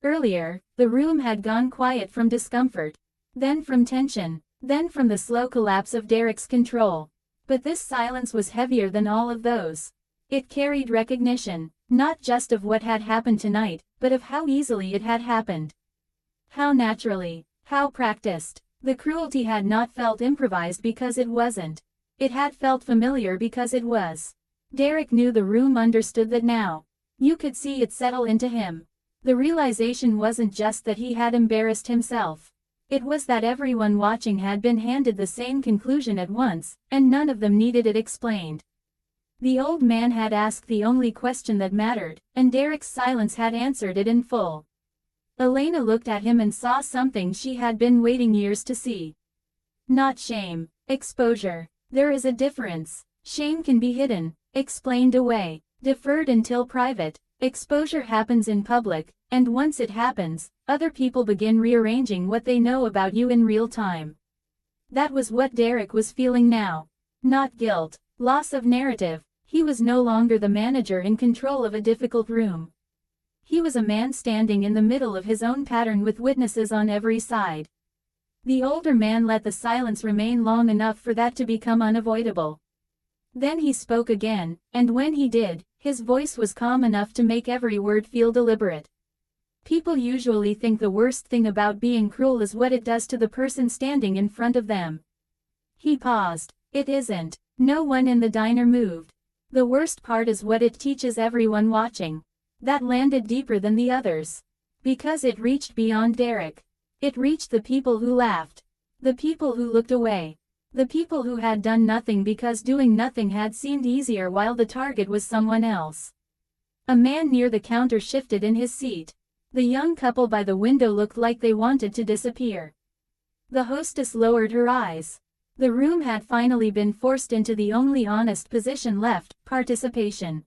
Earlier, the room had gone quiet from discomfort, then from tension, then from the slow collapse of Derek's control. But this silence was heavier than all of those. It carried recognition, not just of what had happened tonight, but of how easily it had happened. How naturally, how practiced. The cruelty had not felt improvised because it wasn't. It had felt familiar because it was. Derek knew the room understood that now. You could see it settle into him. The realization wasn't just that he had embarrassed himself. It was that everyone watching had been handed the same conclusion at once, and none of them needed it explained. The old man had asked the only question that mattered, and Derek's silence had answered it in full. Elena looked at him and saw something she had been waiting years to see. Not shame. Exposure. There is a difference. Shame can be hidden, explained away, deferred until private. Exposure happens in public, and once it happens, other people begin rearranging what they know about you in real time. That was what Derek was feeling now. Not guilt, loss of narrative. He was no longer the manager in control of a difficult room. He was a man standing in the middle of his own pattern with witnesses on every side. The older man let the silence remain long enough for that to become unavoidable. Then he spoke again, and when he did, his voice was calm enough to make every word feel deliberate. People usually think the worst thing about being cruel is what it does to the person standing in front of them. He paused. It isn't. No one in the diner moved. The worst part is what it teaches everyone watching. That landed deeper than the others. Because it reached beyond Derek. It reached the people who laughed. The people who looked away. The people who had done nothing because doing nothing had seemed easier while the target was someone else. A man near the counter shifted in his seat. The young couple by the window looked like they wanted to disappear. The hostess lowered her eyes. The room had finally been forced into the only honest position left, participation.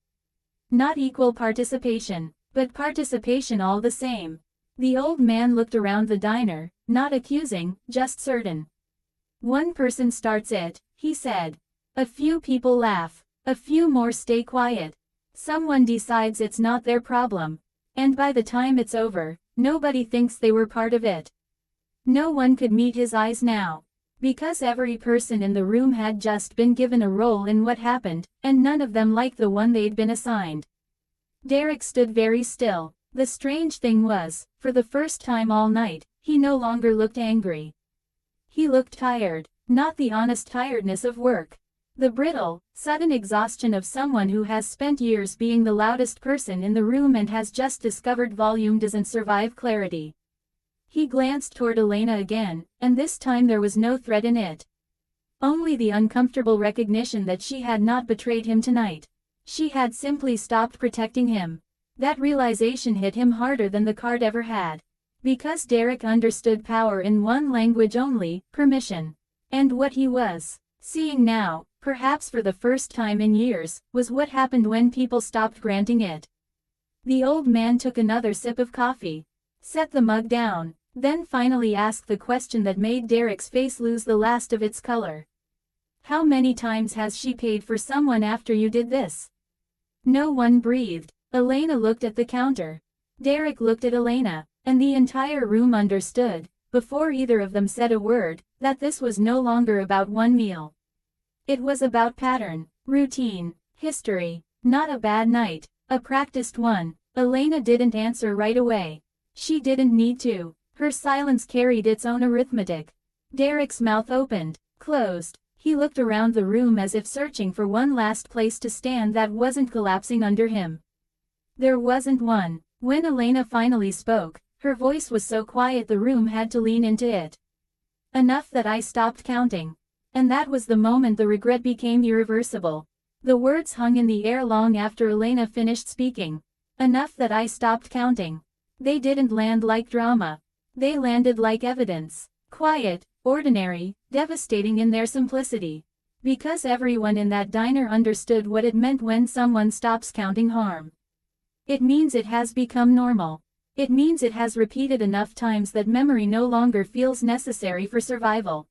Not equal participation, but participation all the same. The old man looked around the diner, not accusing, just certain. One person starts it, he said. A few people laugh. A few more stay quiet. Someone decides it's not their problem. And by the time it's over, nobody thinks they were part of it. No one could meet his eyes now. Because every person in the room had just been given a role in what happened, and none of them liked the one they'd been assigned. Derek stood very still. The strange thing was, for the first time all night, he no longer looked angry. He looked tired, not the honest tiredness of work. The brittle, sudden exhaustion of someone who has spent years being the loudest person in the room and has just discovered volume doesn't survive clarity. He glanced toward Elena again, and this time there was no threat in it. Only the uncomfortable recognition that she had not betrayed him tonight. She had simply stopped protecting him. That realization hit him harder than the card ever had. Because Derek understood power in one language only, permission. And what he was seeing now, perhaps for the first time in years, was what happened when people stopped granting it. The old man took another sip of coffee, set the mug down, then finally asked the question that made Derek's face lose the last of its color. How many times has she paid for someone after you did this? No one breathed. Elena looked at the counter. Derek looked at Elena, and the entire room understood, before either of them said a word, that this was no longer about one meal. It was about pattern, routine, history. Not a bad night, a practiced one. Elena didn't answer right away. She didn't need to. Her silence carried its own arithmetic. Derek's mouth opened, closed. He looked around the room as if searching for one last place to stand that wasn't collapsing under him. There wasn't one. When Elena finally spoke, her voice was so quiet the room had to lean into it. Enough that I stopped counting. And that was the moment the regret became irreversible. The words hung in the air long after Elena finished speaking. Enough that I stopped counting. They didn't land like drama. They landed like evidence. Quiet, ordinary, devastating in their simplicity. Because everyone in that diner understood what it meant when someone stops counting harm. It means it has become normal. It means it has repeated enough times that memory no longer feels necessary for survival.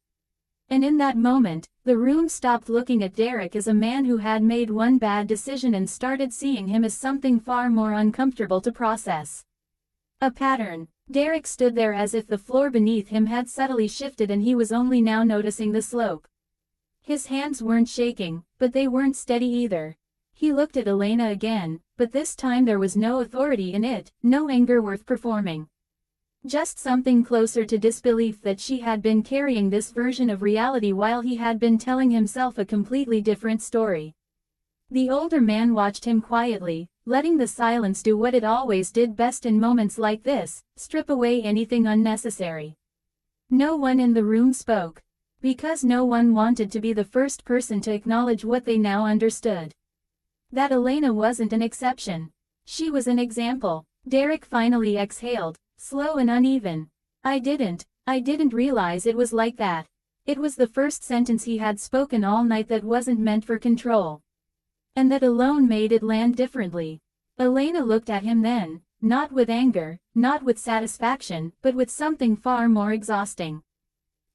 And in that moment, the room stopped looking at Derek as a man who had made one bad decision and started seeing him as something far more uncomfortable to process. A pattern. Derek stood there as if the floor beneath him had subtly shifted and he was only now noticing the slope. His hands weren't shaking, but they weren't steady either. He looked at Elena again, but this time there was no authority in it, no anger worth performing. Just something closer to disbelief that she had been carrying this version of reality while he had been telling himself a completely different story. The older man watched him quietly, letting the silence do what it always did best in moments like this, strip away anything unnecessary. No one in the room spoke. Because no one wanted to be the first person to acknowledge what they now understood. That Elena wasn't an exception. She was an example. Derek finally exhaled, slow and uneven. I didn't realize it was like that. It was the first sentence he had spoken all night that wasn't meant for control. And that alone made it land differently. Elena looked at him then, not with anger, not with satisfaction, but with something far more exhausting.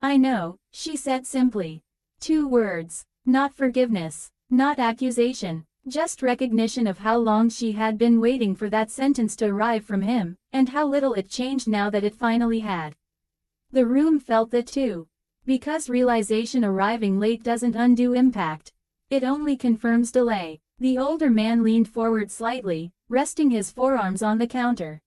I know, she said simply. 2 words. Not forgiveness, not accusation. Just recognition of how long she had been waiting for that sentence to arrive from him, and how little it changed now that it finally had. The room felt that too. Because realization arriving late doesn't undo impact. It only confirms delay. The older man leaned forward slightly, resting his forearms on the counter.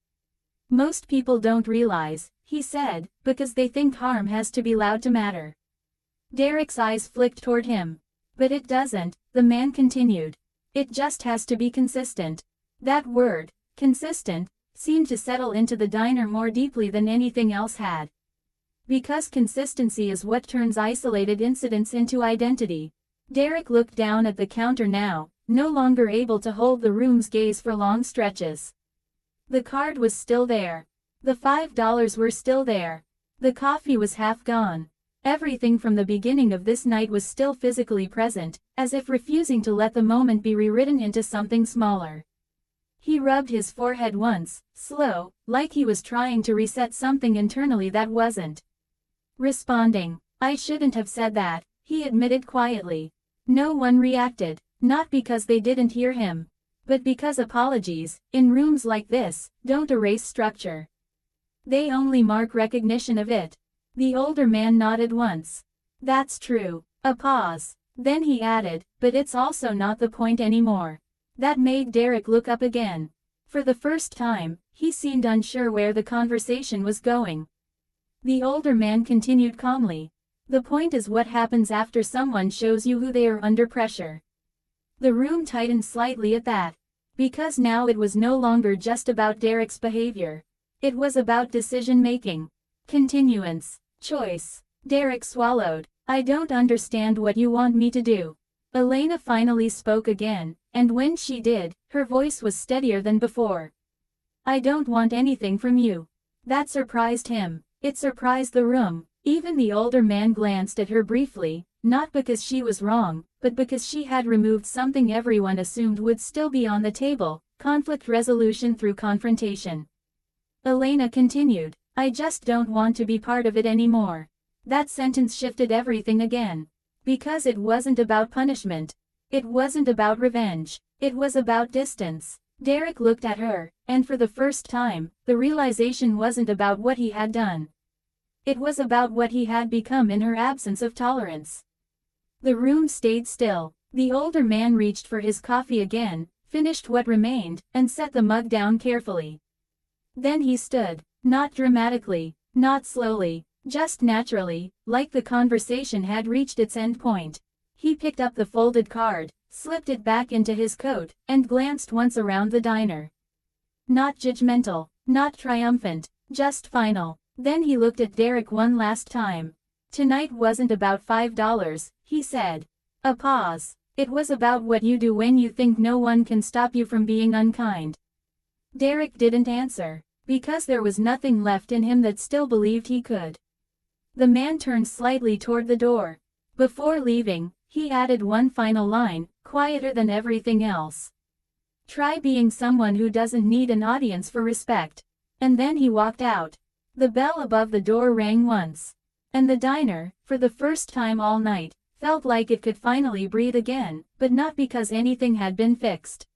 Most people don't realize, he said, because they think harm has to be loud to matter. Derek's eyes flicked toward him. But it doesn't, the man continued. It just has to be consistent. That word, consistent, seemed to settle into the diner more deeply than anything else had. Because consistency is what turns isolated incidents into identity. Derek looked down at the counter now, no longer able to hold the room's gaze for long stretches. The card was still there. The $5 were still there. The coffee was half gone. Everything from the beginning of this night was still physically present, as if refusing to let the moment be rewritten into something smaller. He rubbed his forehead once, slow, like he was trying to reset something internally that wasn't responding. I shouldn't have said that, he admitted quietly. No one reacted, not because they didn't hear him, but because apologies, in rooms like this, don't erase structure. They only mark recognition of it. The older man nodded once. That's true. A pause. Then he added, but it's also not the point anymore. That made Derek look up again. For the first time, he seemed unsure where the conversation was going. The older man continued calmly. The point is what happens after someone shows you who they are under pressure. The room tightened slightly at that. Because now it was no longer just about Derek's behavior. It was about decision-making. Continuance. Choice. Derek swallowed. I don't understand what you want me to do. Elena finally spoke again, and when she did, her voice was steadier than before. I don't want anything from you. That surprised him. It surprised the room. Even the older man glanced at her briefly, not because she was wrong, but because she had removed something everyone assumed would still be on the table, conflict resolution through confrontation. Elena continued, I just don't want to be part of it anymore. That sentence shifted everything again. Because it wasn't about punishment. It wasn't about revenge. It was about distance. Derek looked at her, and for the first time, the realization wasn't about what he had done. It was about what he had become in her absence of tolerance. The room stayed still. The older man reached for his coffee again, finished what remained, and set the mug down carefully. Then he stood, not dramatically, not slowly, just naturally, like the conversation had reached its end point. He picked up the folded card, slipped it back into his coat, and glanced once around the diner. Not judgmental, not triumphant, just final. Then he looked at Derek one last time. Tonight wasn't about $5, he said. A pause. It was about what you do when you think no one can stop you from being unkind. Derek didn't answer, because there was nothing left in him that still believed he could. The man turned slightly toward the door. Before leaving, he added one final line, quieter than everything else. Try being someone who doesn't need an audience for respect. And then he walked out. The bell above the door rang once. And the diner, for the first time all night, felt like it could finally breathe again, but not because anything had been fixed.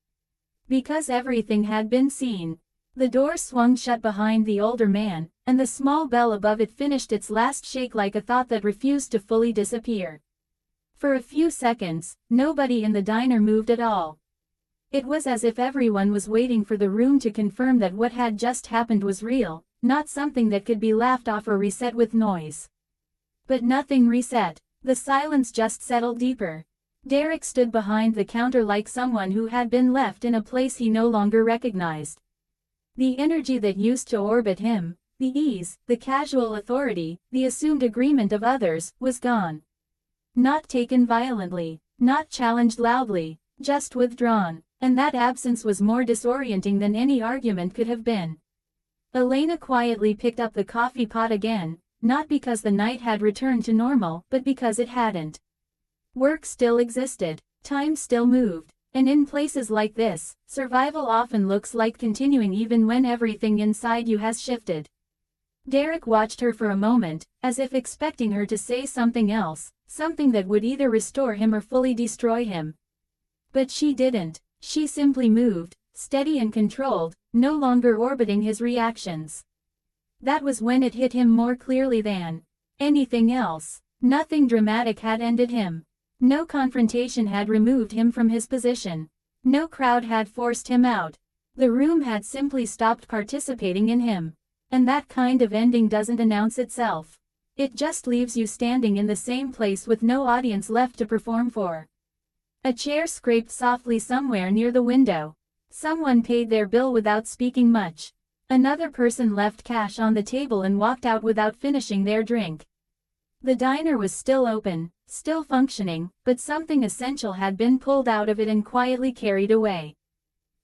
Because everything had been seen. The door swung shut behind the older man, and the small bell above it finished its last shake like a thought that refused to fully disappear. For a few seconds, nobody in the diner moved at all. It was as if everyone was waiting for the room to confirm that what had just happened was real, not something that could be laughed off or reset with noise. But nothing reset. The silence just settled deeper. Derek stood behind the counter like someone who had been left in a place he no longer recognized. The energy that used to orbit him, the ease, the casual authority, the assumed agreement of others, was gone. Not taken violently, not challenged loudly, just withdrawn, and that absence was more disorienting than any argument could have been. Elena quietly picked up the coffee pot again, not because the night had returned to normal, but because it hadn't. Work still existed, time still moved, and in places like this, survival often looks like continuing even when everything inside you has shifted. Derek watched her for a moment, as if expecting her to say something else, something that would either restore him or fully destroy him. But she didn't. She simply moved, steady and controlled, no longer orbiting his reactions. That was when it hit him more clearly than anything else. Nothing dramatic had ended him. No confrontation had removed him from his position. No crowd had forced him out. The room had simply stopped participating in him. And that kind of ending doesn't announce itself. It just leaves you standing in the same place with no audience left to perform for. A chair scraped softly somewhere near the window. Someone paid their bill without speaking much. Another person left cash on the table and walked out without finishing their drink. The diner was still open, still functioning, but something essential had been pulled out of it and quietly carried away.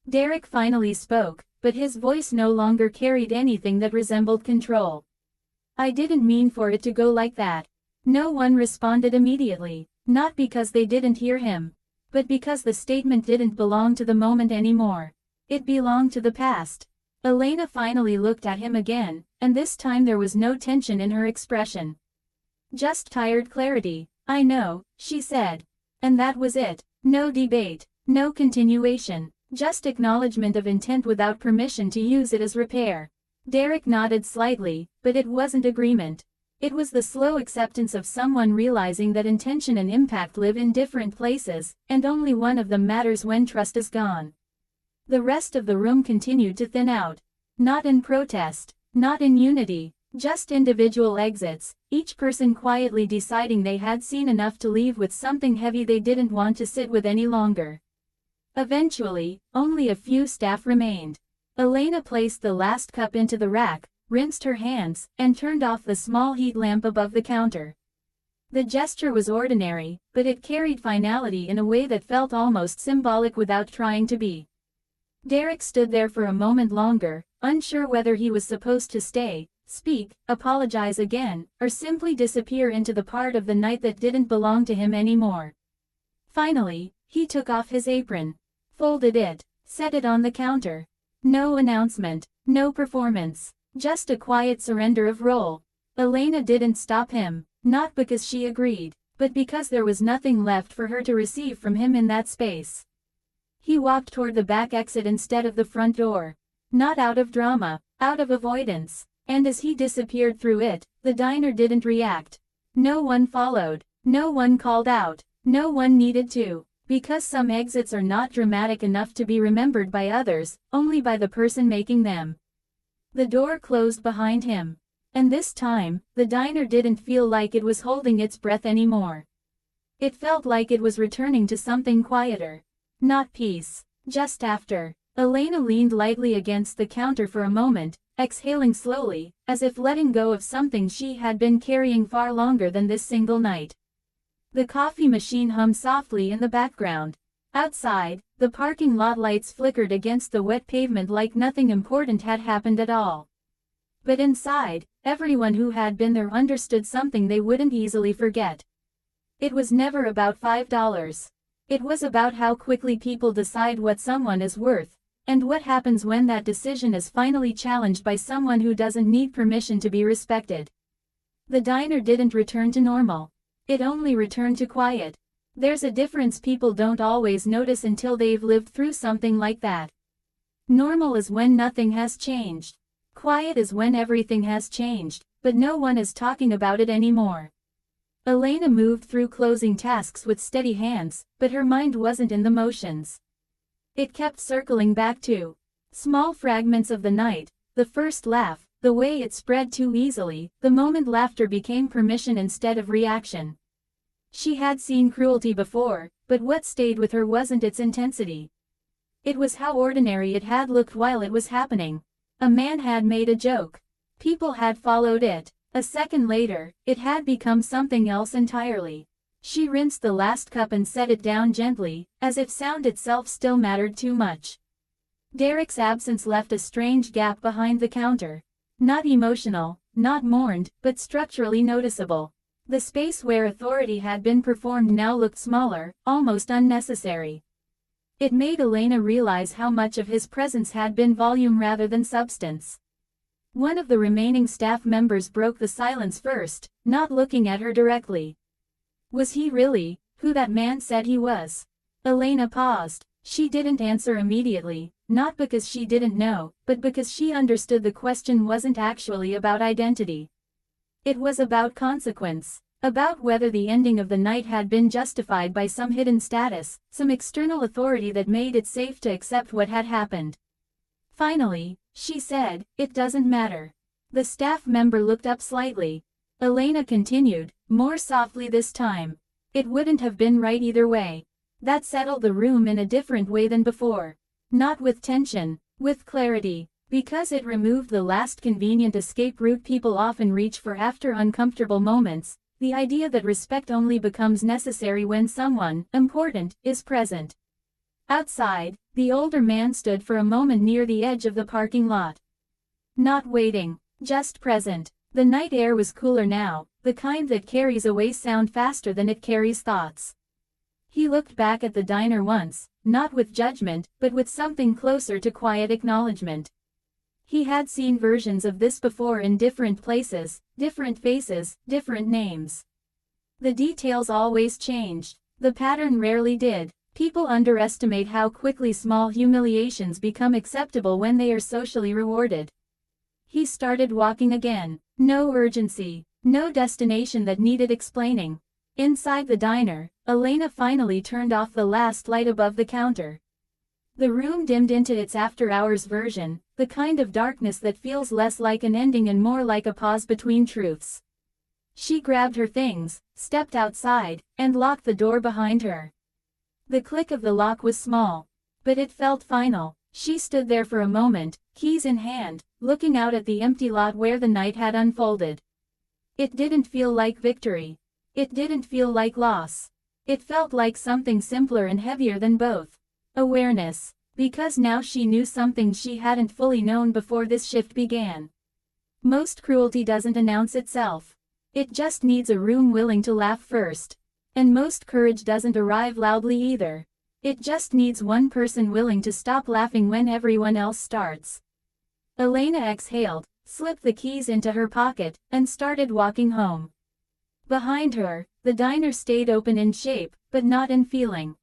Derek finally spoke, but his voice no longer carried anything that resembled control. "I didn't mean for it to go like that." No one responded immediately, not because they didn't hear him, but because the statement didn't belong to the moment anymore. It belonged to the past. Elena finally looked at him again, and this time there was no tension in her expression. Just tired clarity. "I know," she said. And that was it. No debate, no continuation, just acknowledgement of intent without permission to use it as repair. Derek nodded slightly, but it wasn't agreement. It was the slow acceptance of someone realizing that intention and impact live in different places, and only one of them matters when trust is gone. The rest of the room continued to thin out. Not in protest, not in unity, just individual exits, each person quietly deciding they had seen enough to leave with something heavy they didn't want to sit with any longer. Eventually, only a few staff remained. Elena placed the last cup into the rack, rinsed her hands, and turned off the small heat lamp above the counter. The gesture was ordinary, but it carried finality in a way that felt almost symbolic without trying to be. Derek stood there for a moment longer, unsure whether he was supposed to stay, speak, apologize again, or simply disappear into the part of the night that didn't belong to him anymore. Finally, he took off his apron, folded it, set it on the counter. No announcement, no performance, just a quiet surrender of role. Elena didn't stop him, not because she agreed, but because there was nothing left for her to receive from him in that space. He walked toward the back exit instead of the front door. Not out of drama, out of avoidance. And as he disappeared through it, the diner didn't react. No one followed, no one called out, no one needed to, because some exits are not dramatic enough to be remembered by others, only by the person making them. The door closed behind him. And this time, the diner didn't feel like it was holding its breath anymore. It felt like it was returning to something quieter. Not peace. Just after, Elena leaned lightly against the counter for a moment, exhaling slowly, as if letting go of something she had been carrying far longer than this single night. The coffee machine hummed softly in the background. Outside, the parking lot lights flickered against the wet pavement like nothing important had happened at all. But inside, everyone who had been there understood something they wouldn't easily forget. It was never about $5. It was about how quickly people decide what someone is worth, and what happens when that decision is finally challenged by someone who doesn't need permission to be respected. The diner didn't return to normal. It only returned to quiet. There's a difference people don't always notice until they've lived through something like that. Normal is when nothing has changed. Quiet is when everything has changed, but no one is talking about it anymore. Elena moved through closing tasks with steady hands, but her mind wasn't in the motions. It kept circling back to small fragments of the night, the first laugh, the way it spread too easily, the moment laughter became permission instead of reaction. She had seen cruelty before, but what stayed with her wasn't its intensity. It was how ordinary it had looked while it was happening. A man had made a joke. People had followed it. A second later, it had become something else entirely. She rinsed the last cup and set it down gently, as if sound itself still mattered too much. Derek's absence left a strange gap behind the counter. Not emotional, not mourned, but structurally noticeable. The space where authority had been performed now looked smaller, almost unnecessary. It made Elena realize how much of his presence had been volume rather than substance. One of the remaining staff members broke the silence first, not looking at her directly. Was he really who that man said he was? Elena paused. She didn't answer immediately, not because she didn't know, but because she understood the question wasn't actually about identity. It was about consequence. About whether the ending of the night had been justified by some hidden status, some external authority that made it safe to accept what had happened. Finally, she said, "It doesn't matter." The staff member looked up slightly. Elena continued, more softly this time. "It wouldn't have been right either way." That settled the room in a different way than before. Not with tension, with clarity. Because it removed the last convenient escape route people often reach for after uncomfortable moments, the idea that respect only becomes necessary when someone important is present. Outside, the older man stood for a moment near the edge of the parking lot. Not waiting, just present. The night air was cooler now, the kind that carries away sound faster than it carries thoughts. He looked back at the diner once, not with judgment, but with something closer to quiet acknowledgement. He had seen versions of this before in different places, different faces, different names. The details always changed. The pattern rarely did. People underestimate how quickly small humiliations become acceptable when they are socially rewarded. He started walking again. No urgency, no destination that needed explaining. Inside the diner, Elena finally turned off the last light above the counter. The room dimmed into its after-hours version, the kind of darkness that feels less like an ending and more like a pause between truths. She grabbed her things, stepped outside, and locked the door behind her. The click of the lock was small, but it felt final. She stood there for a moment, keys in hand, looking out at the empty lot where the night had unfolded. It didn't feel like victory. It didn't feel like loss. It felt like something simpler and heavier than both. Awareness. Because now she knew something she hadn't fully known before this shift began. Most cruelty doesn't announce itself. It just needs a room willing to laugh first. And most courage doesn't arrive loudly either. It just needs one person willing to stop laughing when everyone else starts. Elena exhaled, slipped the keys into her pocket, and started walking home. Behind her, the diner stayed open in shape, but not in feeling.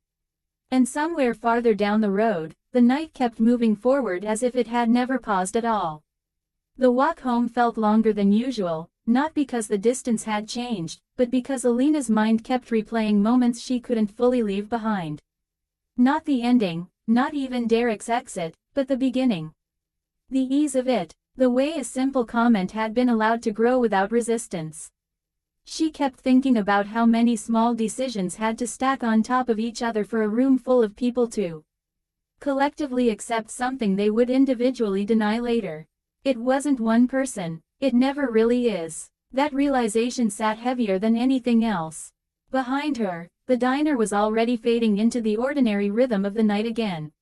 And somewhere farther down the road, the night kept moving forward as if it had never paused at all. The walk home felt longer than usual, not because the distance had changed, but because Elena's mind kept replaying moments she couldn't fully leave behind. Not the ending, not even Derek's exit, but the beginning. The ease of it, the way a simple comment had been allowed to grow without resistance. She kept thinking about how many small decisions had to stack on top of each other for a room full of people to collectively accept something they would individually deny later. It wasn't one person, it never really is. That realization sat heavier than anything else. Behind her, the diner was already fading into the ordinary rhythm of the night again.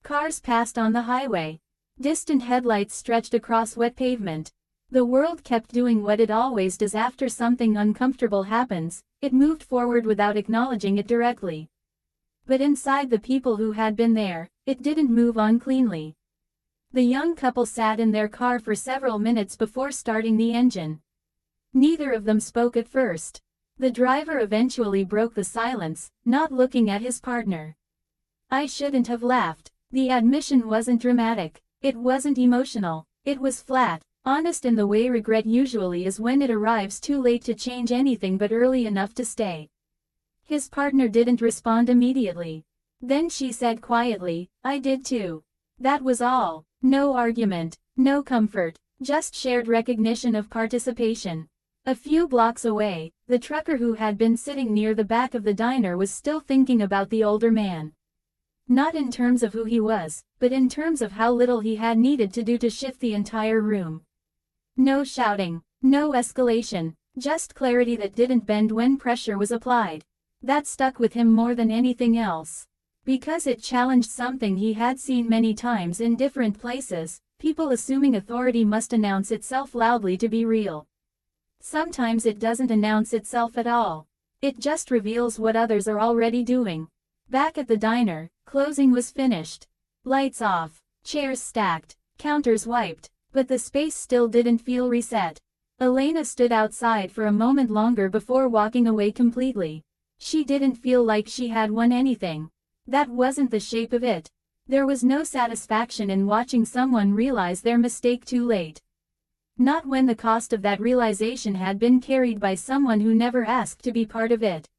Cars passed on the highway. Distant headlights stretched across wet pavement. The world kept doing what it always does after something uncomfortable happens, it moved forward without acknowledging it directly. But inside the people who had been there, it didn't move on cleanly. The young couple sat in their car for several minutes before starting the engine. Neither of them spoke at first. The driver eventually broke the silence, not looking at his partner. "I shouldn't have laughed." The admission wasn't dramatic. It wasn't emotional. It was flat. Honest in the way regret usually is when it arrives too late to change anything but early enough to stay. His partner didn't respond immediately. Then she said quietly, "I did too." That was all. No argument, no comfort, just shared recognition of participation. A few blocks away, the trucker who had been sitting near the back of the diner was still thinking about the older man. Not in terms of who he was, but in terms of how little he had needed to do to shift the entire room. No shouting, no escalation, just clarity that didn't bend when pressure was applied. That stuck with him more than anything else. Because it challenged something he had seen many times in different places, people assuming authority must announce itself loudly to be real. Sometimes it doesn't announce itself at all. It just reveals what others are already doing. Back at the diner, closing was finished. Lights off, chairs stacked, counters wiped. But the space still didn't feel reset. Elena stood outside for a moment longer before walking away completely. She didn't feel like she had won anything. That wasn't the shape of it. There was no satisfaction in watching someone realize their mistake too late. Not when the cost of that realization had been carried by someone who never asked to be part of it.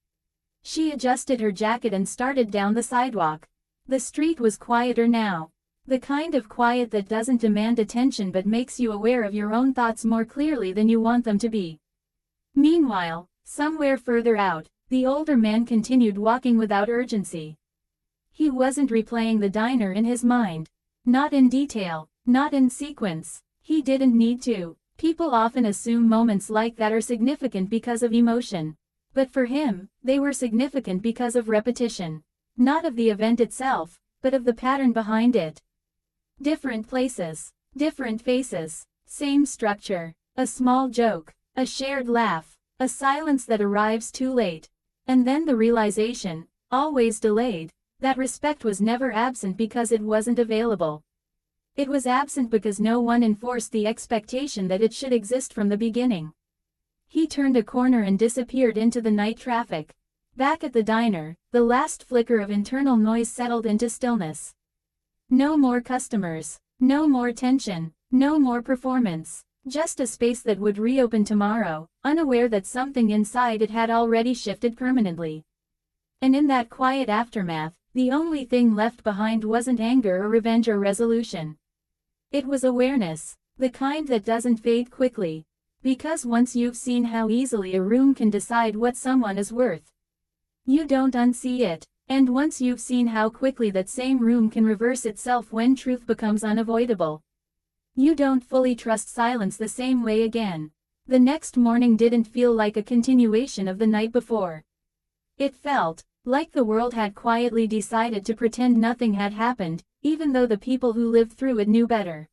She adjusted her jacket and started down the sidewalk. The street was quieter now. The kind of quiet that doesn't demand attention but makes you aware of your own thoughts more clearly than you want them to be. Meanwhile, somewhere further out, the older man continued walking without urgency. He wasn't replaying the diner in his mind. Not in detail, not in sequence. He didn't need to. People often assume moments like that are significant because of emotion. But for him, they were significant because of repetition. Not of the event itself, but of the pattern behind it. Different places, different faces, same structure, a small joke, a shared laugh, a silence that arrives too late. And then the realization, always delayed, that respect was never absent because it wasn't available. It was absent because no one enforced the expectation that it should exist from the beginning. He turned a corner and disappeared into the night traffic. Back at the diner, the last flicker of internal noise settled into stillness. No more customers, no more tension, no more performance. Just a space that would reopen tomorrow, unaware that something inside it had already shifted permanently. And in that quiet aftermath, the only thing left behind wasn't anger or revenge or resolution. It was awareness, the kind that doesn't fade quickly. Because once you've seen how easily a room can decide what someone is worth, you don't unsee it. And once you've seen how quickly that same room can reverse itself when truth becomes unavoidable, you don't fully trust silence the same way again. The next morning didn't feel like a continuation of the night before. It felt like the world had quietly decided to pretend nothing had happened, even though the people who lived through it knew better.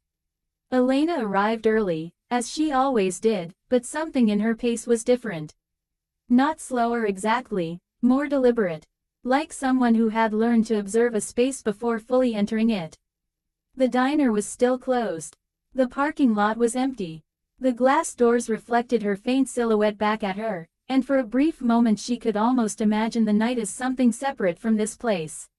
Elena arrived early, as she always did, but something in her pace was different. Not slower exactly, more deliberate. Like someone who had learned to observe a space before fully entering it. The diner was still closed. The parking lot was empty. The glass doors reflected her faint silhouette back at her, and for a brief moment she could almost imagine the night as something separate from this place.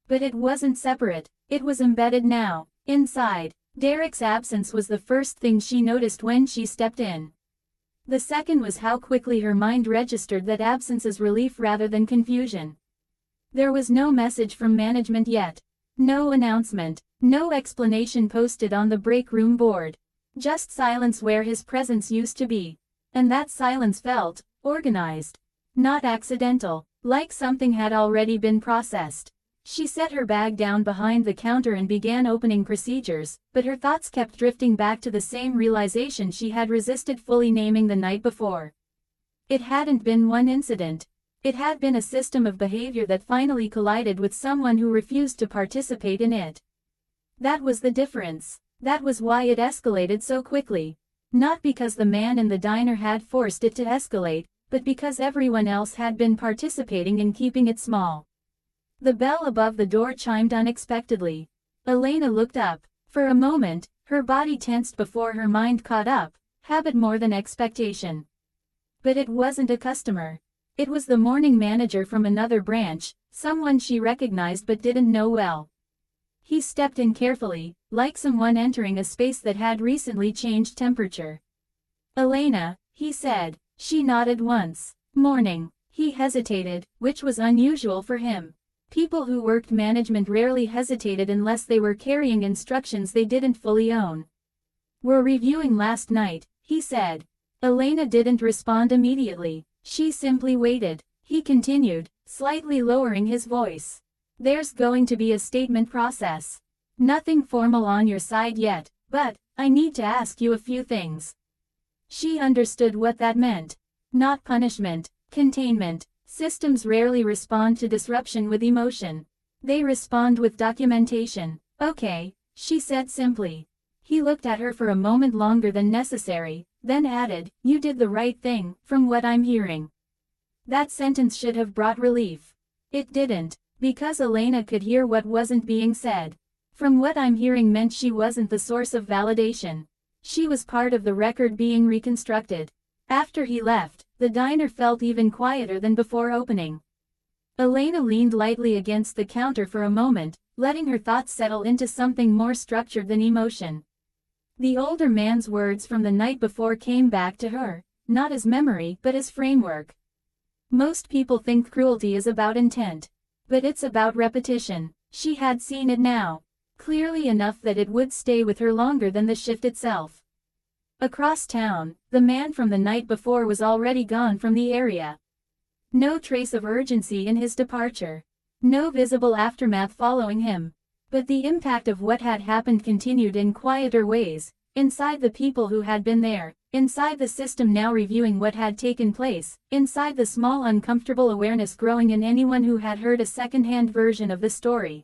But it wasn't separate, it was embedded now, inside. Derek's absence was the first thing she noticed when she stepped in. The second was how quickly her mind registered that absence as relief rather than confusion. There was no message from management yet. No announcement, no explanation posted on the break room board. Just silence where his presence used to be. And that silence felt organized. Not accidental, like something had already been processed. She set her bag down behind the counter and began opening procedures, but her thoughts kept drifting back to the same realization she had resisted fully naming the night before. It hadn't been one incident. It had been a system of behavior that finally collided with someone who refused to participate in it. That was the difference. That was why it escalated so quickly. Not because the man in the diner had forced it to escalate, but because everyone else had been participating in keeping it small. The bell above the door chimed unexpectedly. Elena looked up. For a moment, her body tensed before her mind caught up, habit more than expectation. But it wasn't a customer. It was the morning manager from another branch, someone she recognized but didn't know well. He stepped in carefully, like someone entering a space that had recently changed temperature. "Elena," he said. She nodded once. "Morning." He hesitated, which was unusual for him. People who worked management rarely hesitated unless they were carrying instructions they didn't fully own. "We're reviewing last night," he said. Elena didn't respond immediately. She simply waited. He continued, slightly lowering his voice. "There's going to be a statement process. Nothing formal on your side yet, but I need to ask you a few things." She understood what that meant. Not punishment, containment. Systems rarely respond to disruption with emotion. They respond with documentation. "Okay," she said simply. He looked at her for a moment longer than necessary, then added, "You did the right thing, from what I'm hearing." That sentence should have brought relief. It didn't, because Elena could hear what wasn't being said. "From what I'm hearing" meant she wasn't the source of validation. She was part of the record being reconstructed. After he left, the diner felt even quieter than before opening. Elena leaned lightly against the counter for a moment, letting her thoughts settle into something more structured than emotion. The older man's words from the night before came back to her, not as memory but as framework. Most people think cruelty is about intent. But it's about repetition. She had seen it now, clearly enough that it would stay with her longer than the shift itself. Across town, the man from the night before was already gone from the area. No trace of urgency in his departure. No visible aftermath following him. But the impact of what had happened continued in quieter ways, inside the people who had been there, inside the system now reviewing what had taken place, inside the small uncomfortable awareness growing in anyone who had heard a second-hand version of the story.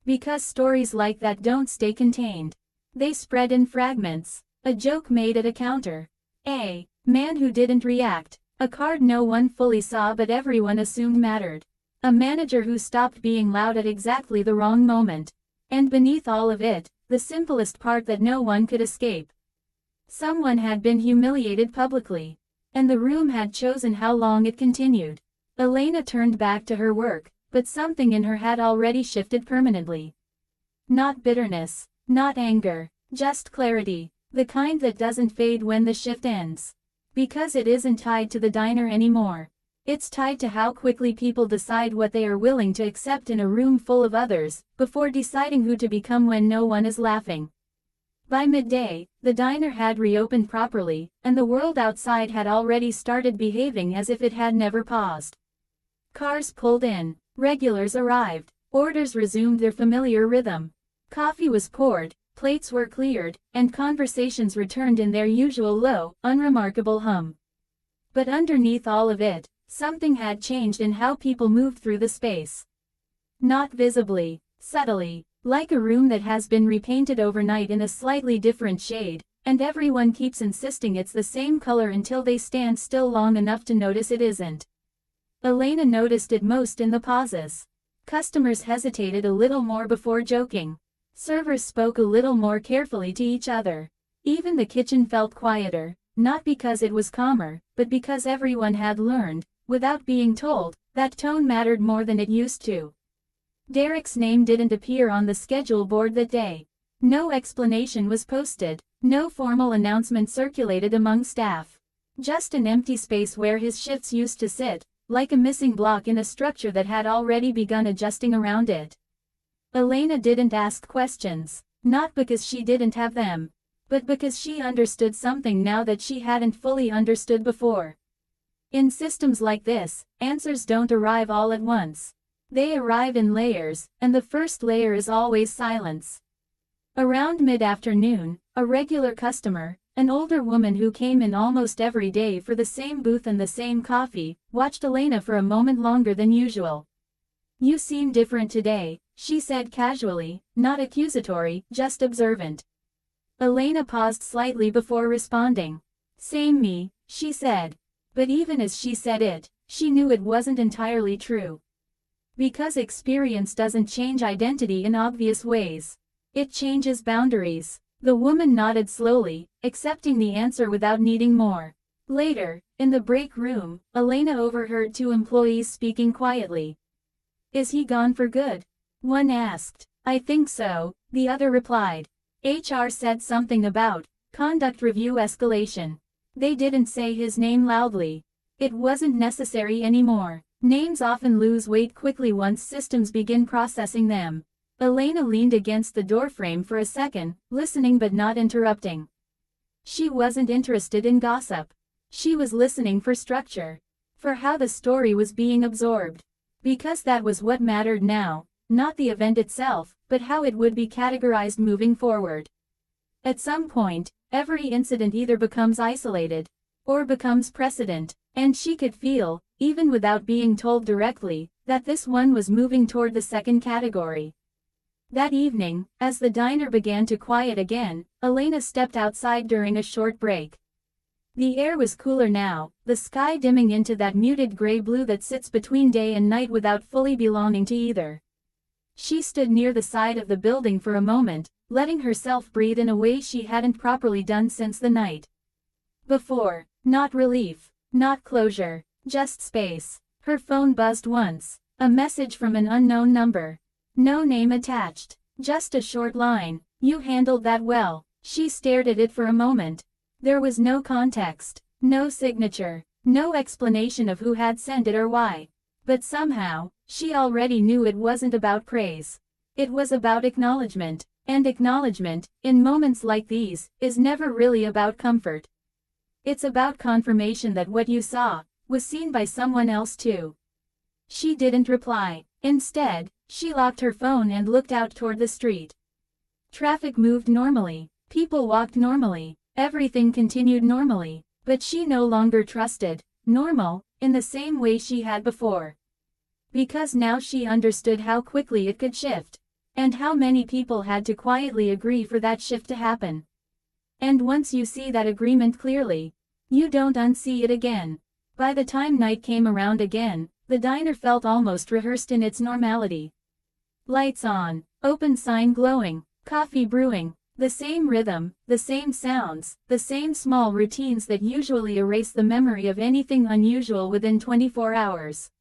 Because stories like that don't stay contained. They spread in fragments. A joke made at a counter. A man who didn't react. A card no one fully saw but everyone assumed mattered. A manager who stopped being loud at exactly the wrong moment. And beneath all of it, the simplest part that no one could escape. Someone had been humiliated publicly. And the room had chosen how long it continued. Elena turned back to her work, but something in her had already shifted permanently. Not bitterness, not anger, just clarity, the kind that doesn't fade when the shift ends. Because it isn't tied to the diner anymore. It's tied to how quickly people decide what they are willing to accept in a room full of others, before deciding who to become when no one is laughing. By midday, the diner had reopened properly, and the world outside had already started behaving as if it had never paused. Cars pulled in, regulars arrived, orders resumed their familiar rhythm. Coffee was poured, plates were cleared, and conversations returned in their usual low, unremarkable hum. But underneath all of it, something had changed in how people moved through the space. Not visibly, subtly, like a room that has been repainted overnight in a slightly different shade, and everyone keeps insisting it's the same color until they stand still long enough to notice it isn't. Elena noticed it most in the pauses. Customers hesitated a little more before joking. Servers spoke a little more carefully to each other. Even the kitchen felt quieter, not because it was calmer, but because everyone had learned, without being told, that tone mattered more than it used to. Derek's name didn't appear on the schedule board that day. No explanation was posted, no formal announcement circulated among staff. Just an empty space where his shifts used to sit, like a missing block in a structure that had already begun adjusting around it. Elena didn't ask questions, not because she didn't have them, but because she understood something now that she hadn't fully understood before. In systems like this, answers don't arrive all at once. They arrive in layers, and the first layer is always silence. Around mid-afternoon, a regular customer, an older woman who came in almost every day for the same booth and the same coffee, watched Elena for a moment longer than usual. "You seem different today," she said casually, not accusatory, just observant. Elena paused slightly before responding. "Same me," she said. But even as she said it, she knew it wasn't entirely true. Because experience doesn't change identity in obvious ways. It changes boundaries. The woman nodded slowly, accepting the answer without needing more. Later, in the break room, Elena overheard two employees speaking quietly. "Is he gone for good?" one asked. "I think so," the other replied. HR said something about conduct review escalation. They didn't say his name loudly. It wasn't necessary anymore. Names often lose weight quickly once systems begin processing them. Elena leaned against the doorframe for a second, listening but not interrupting. She wasn't interested in gossip. She was listening for structure. For how the story was being absorbed. Because that was what mattered now, not the event itself, but how it would be categorized moving forward. At some point, every incident either becomes isolated, or becomes precedent, and she could feel, even without being told directly, that this one was moving toward the second category. That evening, as the diner began to quiet again, Elena stepped outside during a short break. The air was cooler now, the sky dimming into that muted gray-blue that sits between day and night without fully belonging to either. She stood near the side of the building for a moment, letting herself breathe in a way she hadn't properly done since the night before. Not relief, not closure, just space. Her phone buzzed once. A message from an unknown number. No name attached. Just a short line. "You handled that well." She stared at it for a moment. There was no context, no signature, no explanation of who had sent it or why. But somehow, she already knew it wasn't about praise. It was about acknowledgement. And acknowledgement, in moments like these, is never really about comfort. It's about confirmation that what you saw was seen by someone else too. She didn't reply. Instead, she locked her phone and looked out toward the street. Traffic moved normally. People walked normally. Everything continued normally. But she no longer trusted normal in the same way she had before. Because now she understood how quickly it could shift. And how many people had to quietly agree for that shift to happen. And once you see that agreement clearly, you don't unsee it again. By the time night came around again, the diner felt almost rehearsed in its normality. Lights on, open sign glowing, coffee brewing, the same rhythm, the same sounds, the same small routines that usually erase the memory of anything unusual within 24 hours.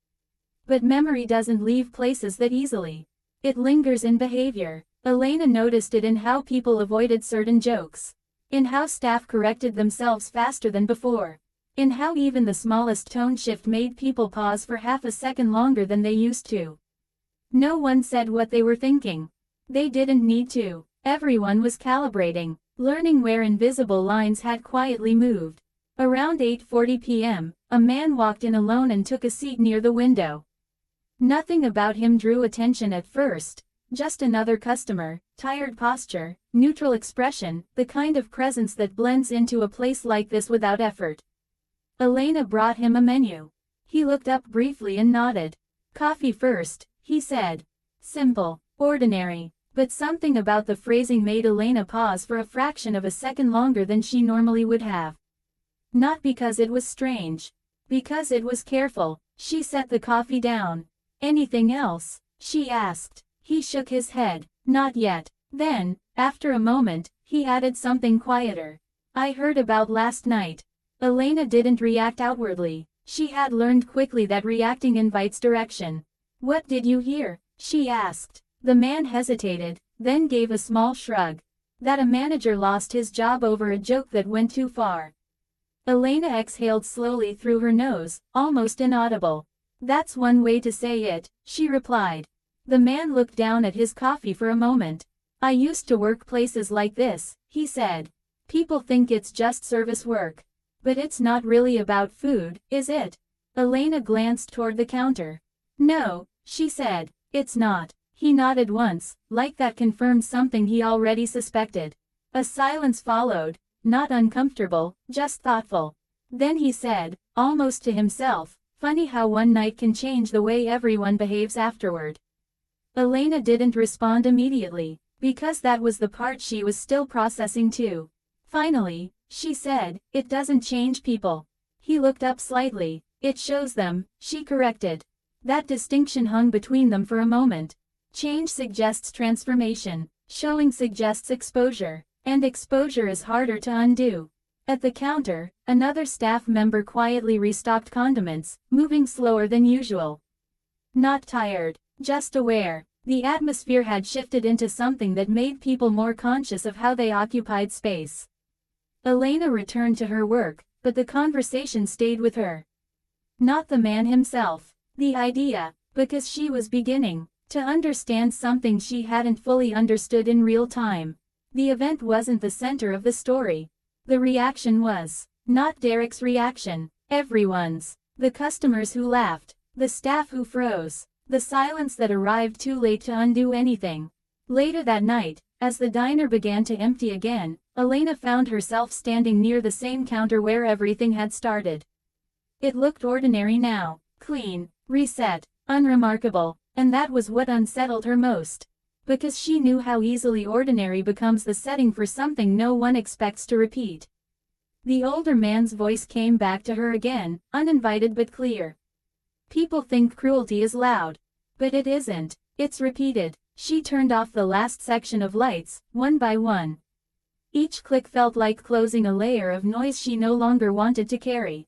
But memory doesn't leave places that easily. It lingers in behavior. Elena noticed it in how people avoided certain jokes. In how staff corrected themselves faster than before. In how even the smallest tone shift made people pause for half a second longer than they used to. No one said what they were thinking. They didn't need to. Everyone was calibrating, learning where invisible lines had quietly moved. Around 8:40 p.m., a man walked in alone and took a seat near the window. Nothing about him drew attention at first, just another customer, tired posture, neutral expression, the kind of presence that blends into a place like this without effort. Elena brought him a menu. He looked up briefly and nodded. "Coffee first," he said. Simple, ordinary. But something about the phrasing made Elena pause for a fraction of a second longer than she normally would have. Not because it was strange. Because it was careful. She set the coffee down. "Anything else?" she asked. He shook his head. "Not yet." Then, after a moment, he added something quieter. "I heard about last night." Elena didn't react outwardly. She had learned quickly that reacting invites direction. "What did you hear?" she asked. The man hesitated, then gave a small shrug. "That a manager lost his job over a joke that went too far." Elena exhaled slowly through her nose, almost inaudible. "That's one way to say it," she replied. The man looked down at his coffee for a moment. "I used to work places like this," he said. "People think it's just service work. But it's not really about food, is it?" Elena glanced toward the counter. "No," she said, "it's not." He nodded once, like that confirmed something he already suspected. A silence followed, not uncomfortable, just thoughtful. Then he said, almost to himself, "Funny how one night can change the way everyone behaves afterward." Elena didn't respond immediately, because that was the part she was still processing too. Finally, she said, "It doesn't change people." He looked up slightly. "It shows them," she corrected. That distinction hung between them for a moment. Change suggests transformation. Showing suggests exposure. And exposure is harder to undo. At the counter, another staff member quietly restocked condiments, moving slower than usual. Not tired, just aware. The atmosphere had shifted into something that made people more conscious of how they occupied space. Elena returned to her work, but the conversation stayed with her. Not the man himself. The idea, because she was beginning to understand something she hadn't fully understood in real time. The event wasn't the center of the story. The reaction was. Not Derek's reaction. Everyone's. The customers who laughed. The staff who froze. The silence that arrived too late to undo anything. Later that night, as the diner began to empty again, Elena found herself standing near the same counter where everything had started. It looked ordinary now. Clean. Reset. Unremarkable. And that was what unsettled her most. Because she knew how easily ordinary becomes the setting for something no one expects to repeat. The older man's voice came back to her again, uninvited but clear. "People think cruelty is loud. But it isn't. It's repeated." She turned off the last section of lights, one by one. Each click felt like closing a layer of noise she no longer wanted to carry.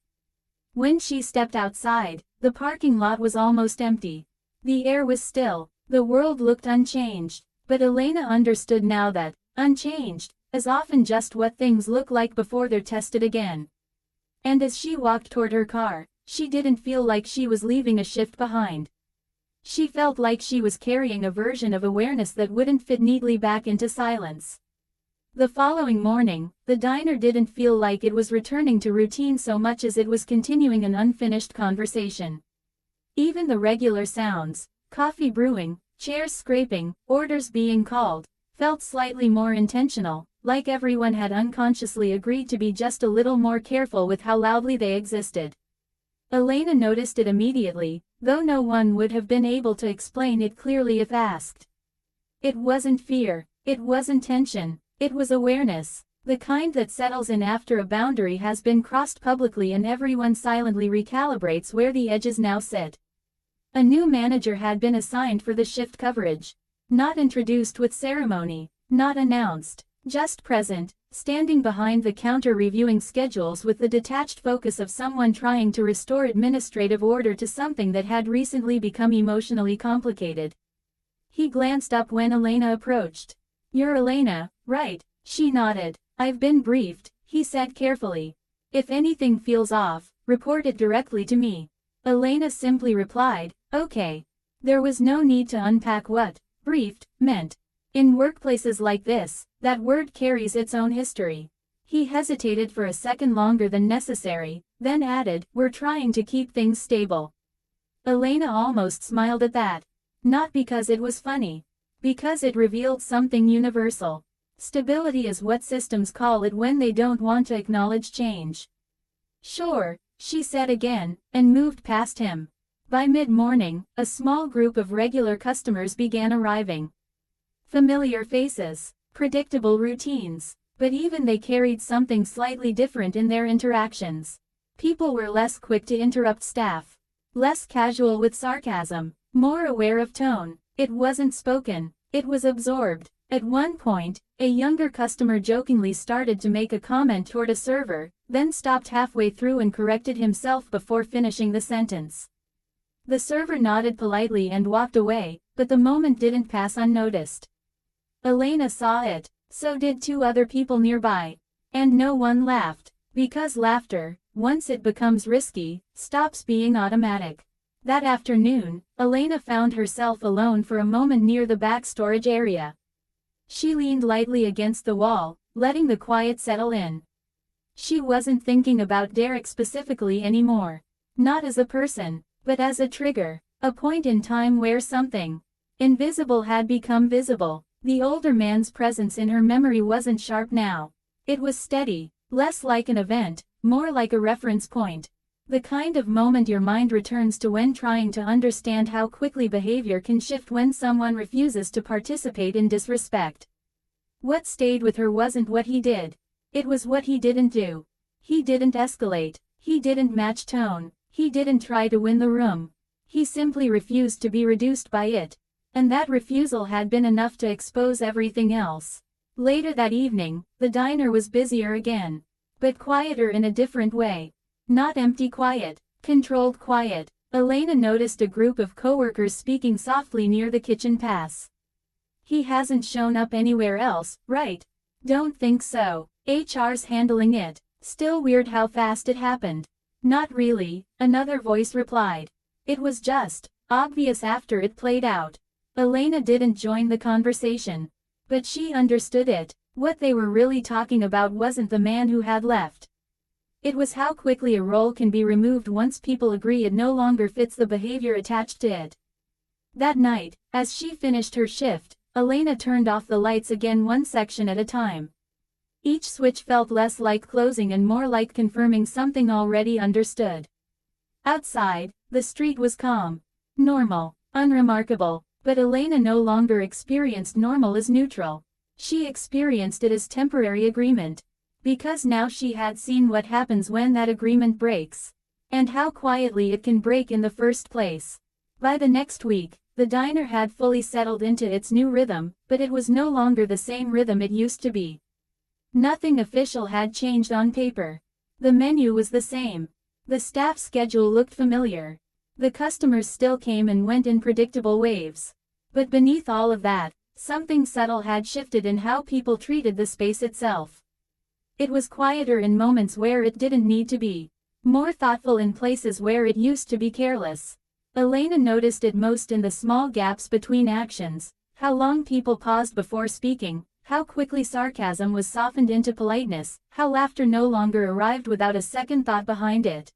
When she stepped outside, the parking lot was almost empty. The air was still. The world looked unchanged. But Elena understood now that, unchanged, is often just what things look like before they're tested again. And as she walked toward her car, she didn't feel like she was leaving a shift behind. She felt like she was carrying a version of awareness that wouldn't fit neatly back into silence. The following morning, the diner didn't feel like it was returning to routine so much as it was continuing an unfinished conversation. Even the regular sounds, coffee brewing, chairs scraping, orders being called, felt slightly more intentional, like everyone had unconsciously agreed to be just a little more careful with how loudly they existed. Elena noticed it immediately, though no one would have been able to explain it clearly if asked. It wasn't fear, it wasn't tension, it was awareness, the kind that settles in after a boundary has been crossed publicly and everyone silently recalibrates where the edges now sit. A new manager had been assigned for the shift coverage. Not introduced with ceremony, not announced, just present, standing behind the counter reviewing schedules with the detached focus of someone trying to restore administrative order to something that had recently become emotionally complicated. He glanced up when Elena approached. "You're Elena, right?" She nodded. "I've been briefed," he said carefully. "If anything feels off, report it directly to me." Elena simply replied, "Okay." There was no need to unpack what briefed meant. In workplaces like this, that word carries its own history. He hesitated for a second longer than necessary, then added, "We're trying to keep things stable." Elena almost smiled at that. Not because it was funny. Because it revealed something universal. Stability is what systems call it when they don't want to acknowledge change. "Sure," she said again, and moved past him. By mid-morning, a small group of regular customers began arriving. Familiar faces, predictable routines, but even they carried something slightly different in their interactions. People were less quick to interrupt staff, less casual with sarcasm, more aware of tone. It wasn't spoken, it was absorbed. At one point, a younger customer jokingly started to make a comment toward a server, then stopped halfway through and corrected himself before finishing the sentence. The server nodded politely and walked away, but the moment didn't pass unnoticed. Elena saw it, so did two other people nearby. And no one laughed, because laughter, once it becomes risky, stops being automatic. That afternoon, Elena found herself alone for a moment near the back storage area. She leaned lightly against the wall, letting the quiet settle in. She wasn't thinking about Derek specifically anymore. Not as a person, but as a trigger, a point in time where something invisible had become visible. The older man's presence in her memory wasn't sharp now. It was steady, less like an event, more like a reference point. The kind of moment your mind returns to when trying to understand how quickly behavior can shift when someone refuses to participate in disrespect. What stayed with her wasn't what he did. It was what he didn't do. He didn't escalate. He didn't match tone. He didn't try to win the room. He simply refused to be reduced by it. And that refusal had been enough to expose everything else. Later that evening, the diner was busier again. But quieter in a different way. Not empty quiet, controlled quiet. Elena noticed a group of coworkers speaking softly near the kitchen pass. "He hasn't shown up anywhere else, right?" "Don't think so. HR's handling it." "Still weird how fast it happened." "Not really," another voice replied. "It was just obvious after it played out." Elena didn't join the conversation. But she understood it. What they were really talking about wasn't the man who had left. It was how quickly a role can be removed once people agree it no longer fits the behavior attached to it. That night, as she finished her shift, Elena turned off the lights again one section at a time. Each switch felt less like closing and more like confirming something already understood. Outside, the street was calm. Normal, unremarkable, but Elena no longer experienced normal as neutral. She experienced it as temporary agreement. Because now she had seen what happens when that agreement breaks. And how quietly it can break in the first place. By the next week, the diner had fully settled into its new rhythm, but it was no longer the same rhythm it used to be. Nothing official had changed on paper. The menu was the same. The staff schedule looked familiar. The customers still came and went in predictable waves. But beneath all of that, something subtle had shifted in how people treated the space itself. It was quieter in moments where it didn't need to be. More thoughtful in places where it used to be careless. Elena noticed it most in the small gaps between actions, how long people paused before speaking, how quickly sarcasm was softened into politeness, how laughter no longer arrived without a second thought behind it.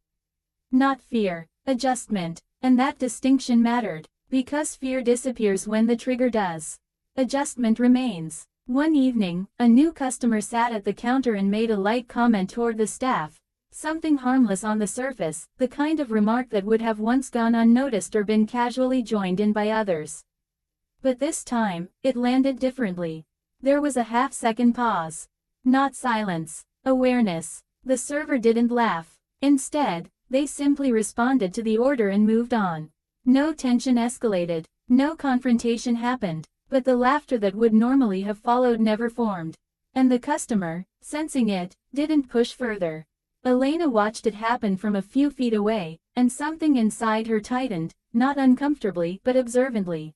Not fear, adjustment, and that distinction mattered, because fear disappears when the trigger does. Adjustment remains. One evening, a new customer sat at the counter and made a light comment toward the staff. Something harmless on the surface, the kind of remark that would have once gone unnoticed or been casually joined in by others. But this time, it landed differently. There was a half-second pause. Not silence. Awareness. The server didn't laugh. Instead, they simply responded to the order and moved on. No tension escalated. No confrontation happened. But the laughter that would normally have followed never formed. And the customer, sensing it, didn't push further. Elena watched it happen from a few feet away, and something inside her tightened, not uncomfortably but observantly.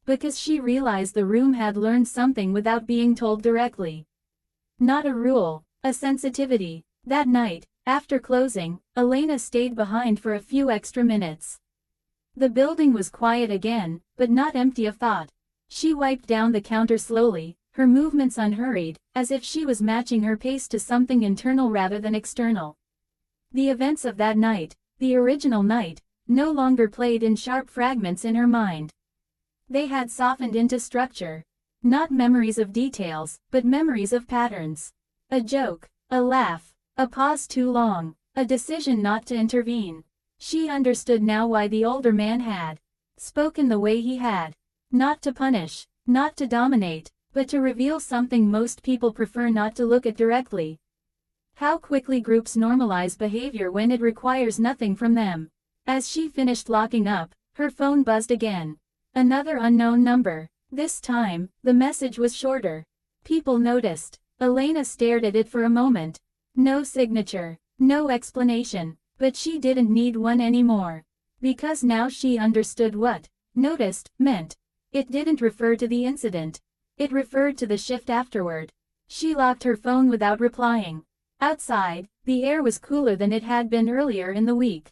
Because she realized the room had learned something without being told directly. Not a rule, a sensitivity. That night, after closing, Elena stayed behind for a few extra minutes. The building was quiet again, but not empty of thought. She wiped down the counter slowly, her movements unhurried, as if she was matching her pace to something internal rather than external. The events of that night, the original night, no longer played in sharp fragments in her mind. They had softened into structure. Not memories of details, but memories of patterns. A joke, a laugh, a pause too long, a decision not to intervene. She understood now why the older man had spoken the way he had. Not to punish, not to dominate, but to reveal something most people prefer not to look at directly. How quickly groups normalize behavior when it requires nothing from them. As she finished locking up, her phone buzzed again. Another unknown number. This time, the message was shorter. People noticed. Elena stared at it for a moment. No signature, no explanation, but she didn't need one anymore. Because now she understood what noticed meant. It didn't refer to the incident. It referred to the shift afterward. She locked her phone without replying. Outside, the air was cooler than it had been earlier in the week.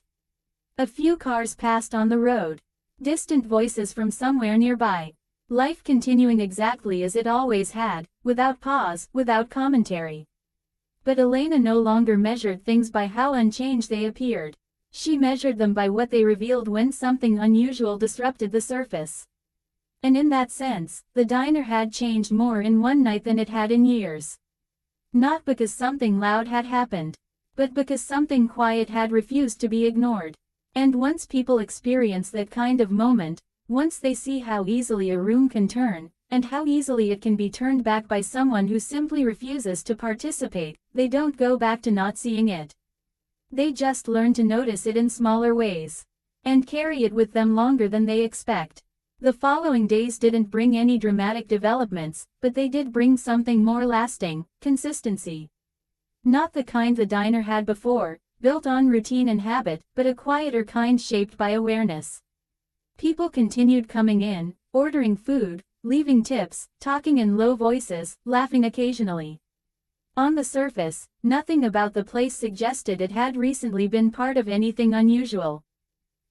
A few cars passed on the road. Distant voices from somewhere nearby. Life continuing exactly as it always had, without pause, without commentary. But Elena no longer measured things by how unchanged they appeared. She measured them by what they revealed when something unusual disrupted the surface. And in that sense, the diner had changed more in one night than it had in years. Not because something loud had happened, but because something quiet had refused to be ignored. And once people experience that kind of moment, once they see how easily a room can turn, and how easily it can be turned back by someone who simply refuses to participate, they don't go back to not seeing it. They just learn to notice it in smaller ways. And carry it with them longer than they expect. The following days didn't bring any dramatic developments, but they did bring something more lasting: consistency. Not the kind the diner had before, built on routine and habit, but a quieter kind shaped by awareness. People continued coming in, ordering food, leaving tips, talking in low voices, laughing occasionally. On the surface, nothing about the place suggested it had recently been part of anything unusual.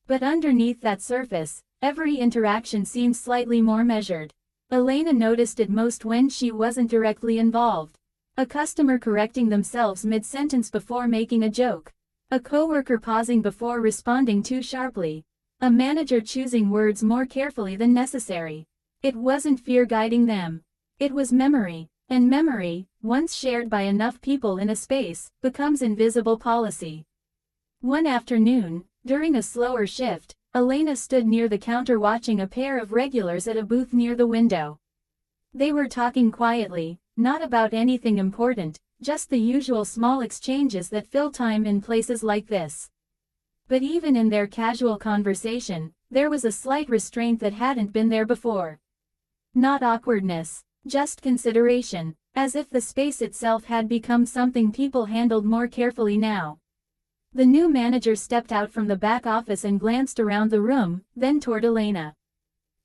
But underneath that surface, every interaction seemed slightly more measured. Elena noticed it most when she wasn't directly involved. A customer correcting themselves mid-sentence before making a joke. A coworker pausing before responding too sharply. A manager choosing words more carefully than necessary. It wasn't fear guiding them. It was memory. And memory, once shared by enough people in a space, becomes invisible policy. One afternoon, during a slower shift, Elena stood near the counter watching a pair of regulars at a booth near the window. They were talking quietly, not about anything important, just the usual small exchanges that fill time in places like this. But even in their casual conversation, there was a slight restraint that hadn't been there before. Not awkwardness, just consideration, as if the space itself had become something people handled more carefully now. The new manager stepped out from the back office and glanced around the room, then toward Elena.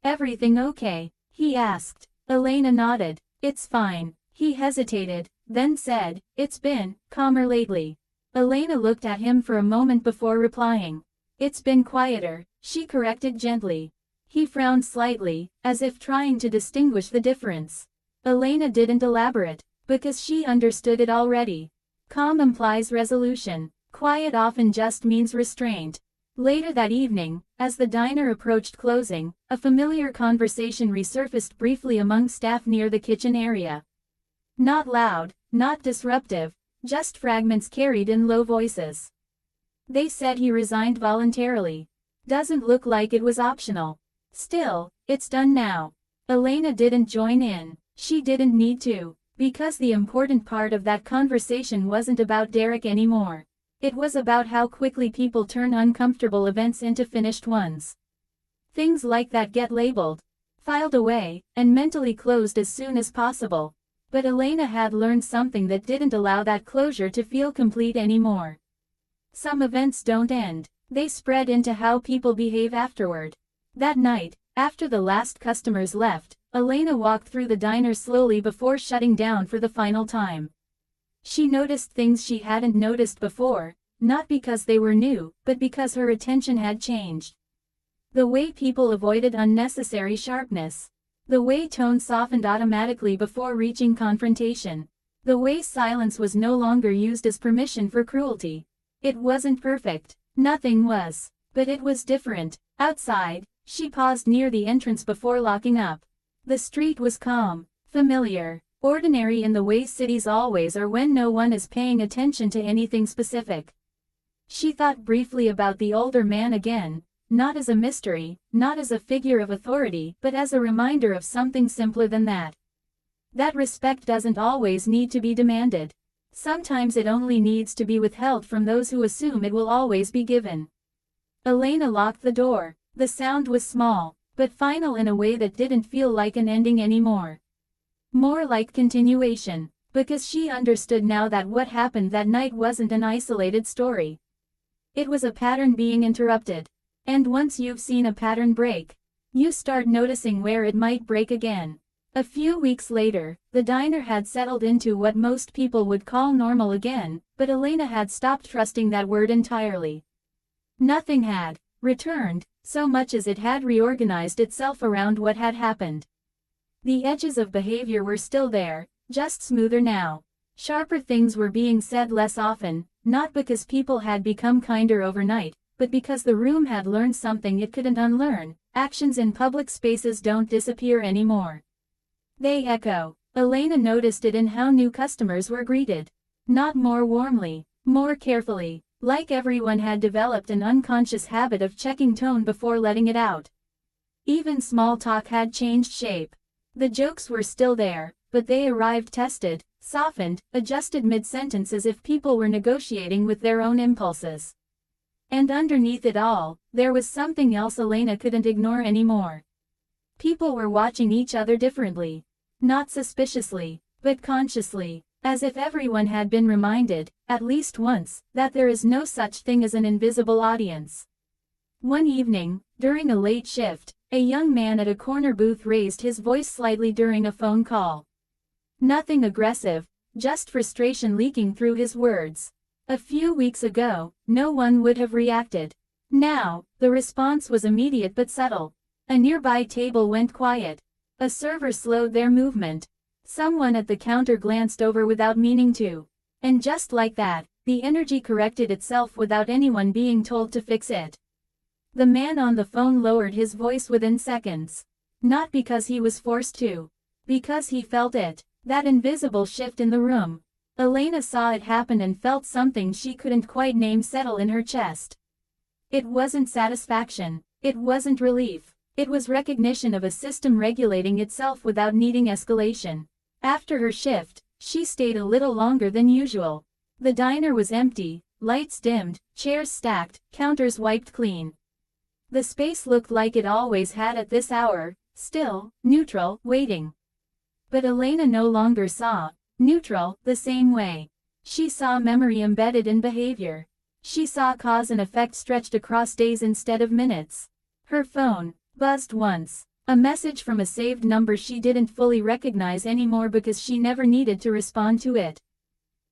"Everything okay?" he asked. Elena nodded. "It's fine." He hesitated, then said, "It's been calmer lately." Elena looked at him for a moment before replying. "It's been quieter," she corrected gently. He frowned slightly, as if trying to distinguish the difference. Elena didn't elaborate, because she understood it already. Calm implies resolution. Quiet often just means restraint. Later that evening, as the diner approached closing, a familiar conversation resurfaced briefly among staff near the kitchen area. Not loud, not disruptive, just fragments carried in low voices. "They said he resigned voluntarily. Doesn't look like it was optional. Still, it's done now." Elena didn't join in. She didn't need to, because the important part of that conversation wasn't about Derek anymore. It was about how quickly people turn uncomfortable events into finished ones. Things like that get labeled, filed away, and mentally closed as soon as possible. But Elena had learned something that didn't allow that closure to feel complete anymore. Some events don't end, they spread into how people behave afterward. That night, after the last customers left, Elena walked through the diner slowly before shutting down for the final time. She noticed things she hadn't noticed before, not because they were new, but because her attention had changed. The way people avoided unnecessary sharpness. The way tone softened automatically before reaching confrontation. The way silence was no longer used as permission for cruelty. It wasn't perfect. Nothing was. But it was different. Outside, she paused near the entrance before locking up. The street was calm, familiar, ordinary in the way cities always are when no one is paying attention to anything specific. She thought briefly about the older man again, not as a mystery, not as a figure of authority, but as a reminder of something simpler than that. That respect doesn't always need to be demanded. Sometimes it only needs to be withheld from those who assume it will always be given. Elena locked the door. The sound was small, but final in a way that didn't feel like an ending anymore. More like continuation, because she understood now that what happened that night wasn't an isolated story. It was a pattern being interrupted. And once you've seen a pattern break, you start noticing where it might break again. A few weeks later, the diner had settled into what most people would call normal again, but Elena had stopped trusting that word entirely. Nothing had returned, so much as it had reorganized itself around what had happened. The edges of behavior were still there, just smoother now. Sharper things were being said less often, not because people had become kinder overnight, but because the room had learned something it couldn't unlearn. Actions in public spaces don't disappear anymore. They echo. Elena noticed it in how new customers were greeted. Not more warmly, more carefully, like everyone had developed an unconscious habit of checking tone before letting it out. Even small talk had changed shape. The jokes were still there, but they arrived tested, softened, adjusted mid-sentence as if people were negotiating with their own impulses. And underneath it all, there was something else Elena couldn't ignore anymore. People were watching each other differently. Not suspiciously, but consciously, as if everyone had been reminded, at least once, that there is no such thing as an invisible audience. One evening, during a late shift, a young man at a corner booth raised his voice slightly during a phone call. Nothing aggressive, just frustration leaking through his words. A few weeks ago, no one would have reacted. Now, the response was immediate but subtle. A nearby table went quiet. A server slowed their movement. Someone at the counter glanced over without meaning to. And just like that, the energy corrected itself without anyone being told to fix it. The man on the phone lowered his voice within seconds. Not because he was forced to. Because he felt it. That invisible shift in the room. Elena saw it happen and felt something she couldn't quite name settle in her chest. It wasn't satisfaction. It wasn't relief. It was recognition of a system regulating itself without needing escalation. After her shift, she stayed a little longer than usual. The diner was empty, lights dimmed, chairs stacked, counters wiped clean. The space looked like it always had at this hour, still, neutral, waiting. But Elena no longer saw neutral the same way. She saw memory embedded in behavior. She saw cause and effect stretched across days instead of minutes. Her phone buzzed once. A message from a saved number she didn't fully recognize anymore because she never needed to respond to it.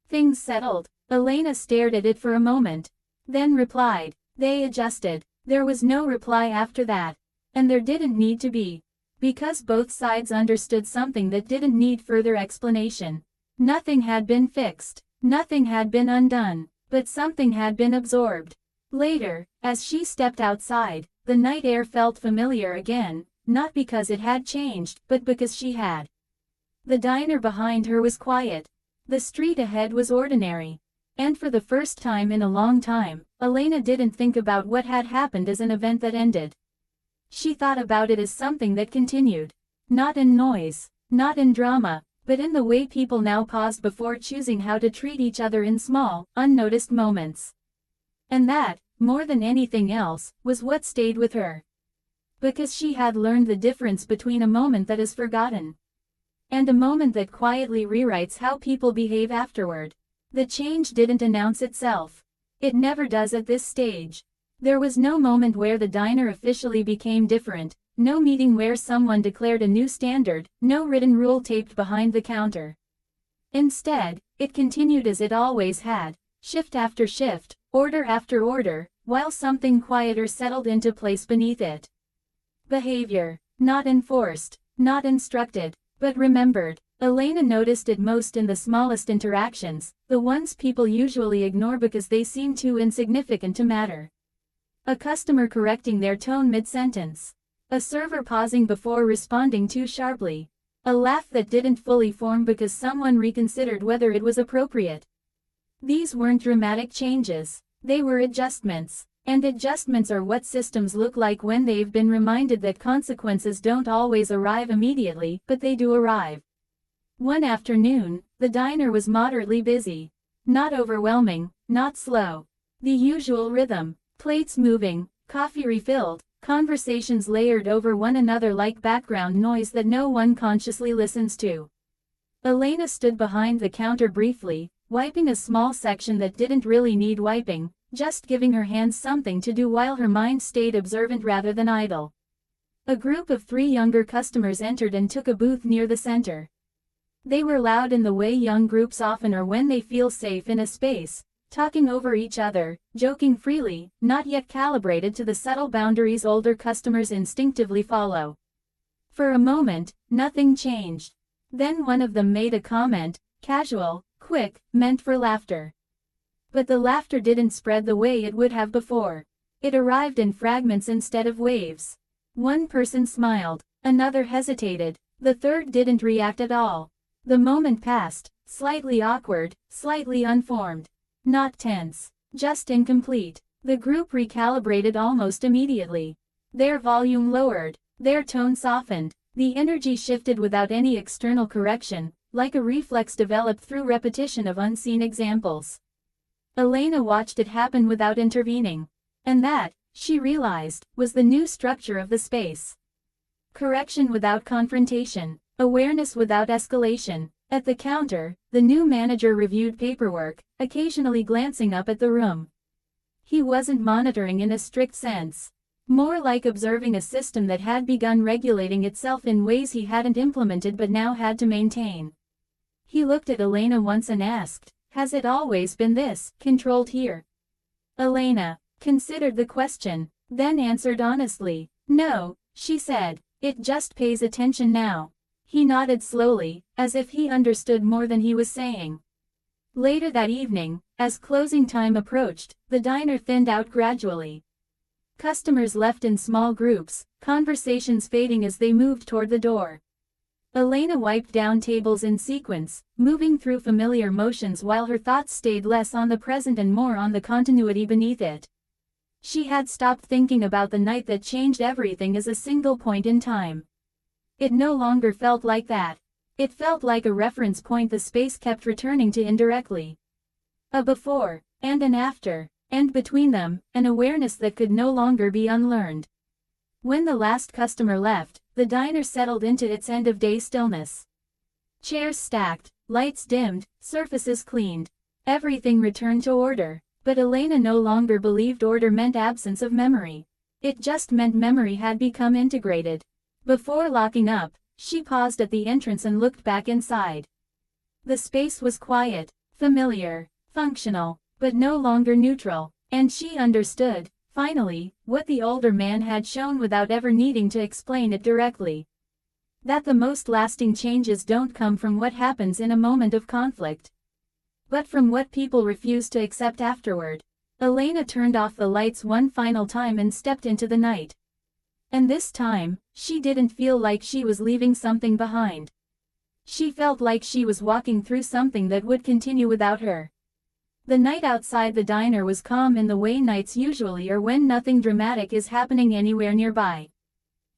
Things settled. Elena stared at it for a moment. Then replied. They adjusted. There was no reply after that. And there didn't need to be. Because both sides understood something that didn't need further explanation. Nothing had been fixed. Nothing had been undone. But something had been absorbed. Later, as she stepped outside, the night air felt familiar again, not because it had changed, but because she had. The diner behind her was quiet. The street ahead was ordinary. And for the first time in a long time, Elena didn't think about what had happened as an event that ended. She thought about it as something that continued. Not in noise, not in drama, but in the way people now paused before choosing how to treat each other in small, unnoticed moments. And that, more than anything else, was what stayed with her. Because she had learned the difference between a moment that is forgotten and a moment that quietly rewrites how people behave afterward. The change didn't announce itself. It never does at this stage. There was no moment where the diner officially became different, no meeting where someone declared a new standard, no written rule taped behind the counter. Instead, it continued as it always had, shift after shift, order after order, while something quieter settled into place beneath it. Behavior. Not enforced, not instructed, but remembered. Elena noticed it most in the smallest interactions, the ones people usually ignore because they seem too insignificant to matter. A customer correcting their tone mid-sentence. A server pausing before responding too sharply. A laugh that didn't fully form because someone reconsidered whether it was appropriate. These weren't dramatic changes. They were adjustments. And adjustments are what systems look like when they've been reminded that consequences don't always arrive immediately, but they do arrive. One afternoon, the diner was moderately busy. Not overwhelming, not slow. The usual rhythm. Plates moving, coffee refilled, conversations layered over one another like background noise that no one consciously listens to. Elena stood behind the counter briefly, wiping a small section that didn't really need wiping, just giving her hands something to do while her mind stayed observant rather than idle. A group of 3 younger customers entered and took a booth near the center. They were loud in the way young groups often are when they feel safe in a space, talking over each other, joking freely, not yet calibrated to the subtle boundaries older customers instinctively follow. For a moment, nothing changed. Then one of them made a comment, casual, quick, meant for laughter. But the laughter didn't spread the way it would have before. It arrived in fragments instead of waves. One person smiled, another hesitated, the third didn't react at all. The moment passed, slightly awkward, slightly unformed. Not tense, just incomplete. The group recalibrated almost immediately. Their volume lowered, their tone softened, the energy shifted without any external correction, like a reflex developed through repetition of unseen examples. Elena watched it happen without intervening. And that, she realized, was the new structure of the space. Correction without confrontation, awareness without escalation. At the counter, the new manager reviewed paperwork, occasionally glancing up at the room. He wasn't monitoring in a strict sense. More like observing a system that had begun regulating itself in ways he hadn't implemented but now had to maintain. He looked at Elena once and asked, "Has it always been this, controlled here?" Elena considered the question, then answered honestly. "No," she said, "it just pays attention now." He nodded slowly, as if he understood more than he was saying. Later that evening, as closing time approached, the diner thinned out gradually. Customers left in small groups, conversations fading as they moved toward the door. Elena wiped down tables in sequence, moving through familiar motions while her thoughts stayed less on the present and more on the continuity beneath it. She had stopped thinking about the night that changed everything as a single point in time. It no longer felt like that. It felt like a reference point the space kept returning to indirectly. A before, and an after, and between them, an awareness that could no longer be unlearned. When the last customer left, the diner settled into its end-of-day stillness. Chairs stacked, lights dimmed, surfaces cleaned. Everything returned to order. But Elena no longer believed order meant absence of memory. It just meant memory had become integrated. Before locking up, she paused at the entrance and looked back inside. The space was quiet, familiar, functional, but no longer neutral, and she understood, finally, what the older man had shown without ever needing to explain it directly. That the most lasting changes don't come from what happens in a moment of conflict, but from what people refuse to accept afterward. Elena turned off the lights one final time and stepped into the night. And this time, she didn't feel like she was leaving something behind. She felt like she was walking through something that would continue without her. The night outside the diner was calm in the way nights usually are when nothing dramatic is happening anywhere nearby.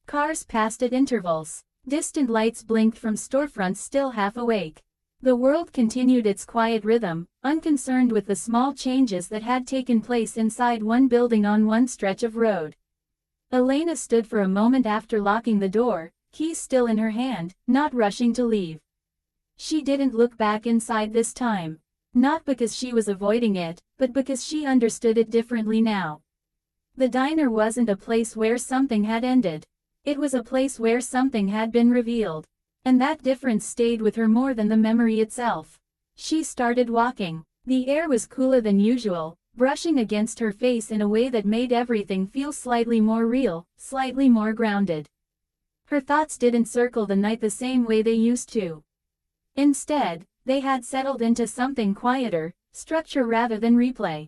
Cars passed at intervals. Distant lights blinked from storefronts still half awake. The world continued its quiet rhythm, unconcerned with the small changes that had taken place inside one building on one stretch of road. Elena stood for a moment after locking the door, keys still in her hand, not rushing to leave. She didn't look back inside this time. Not because she was avoiding it, but because she understood it differently now. The diner wasn't a place where something had ended. It was a place where something had been revealed. And that difference stayed with her more than the memory itself. She started walking. The air was cooler than usual, brushing against her face in a way that made everything feel slightly more real, slightly more grounded. Her thoughts didn't circle the night the same way they used to. Instead, they had settled into something quieter, structure rather than replay.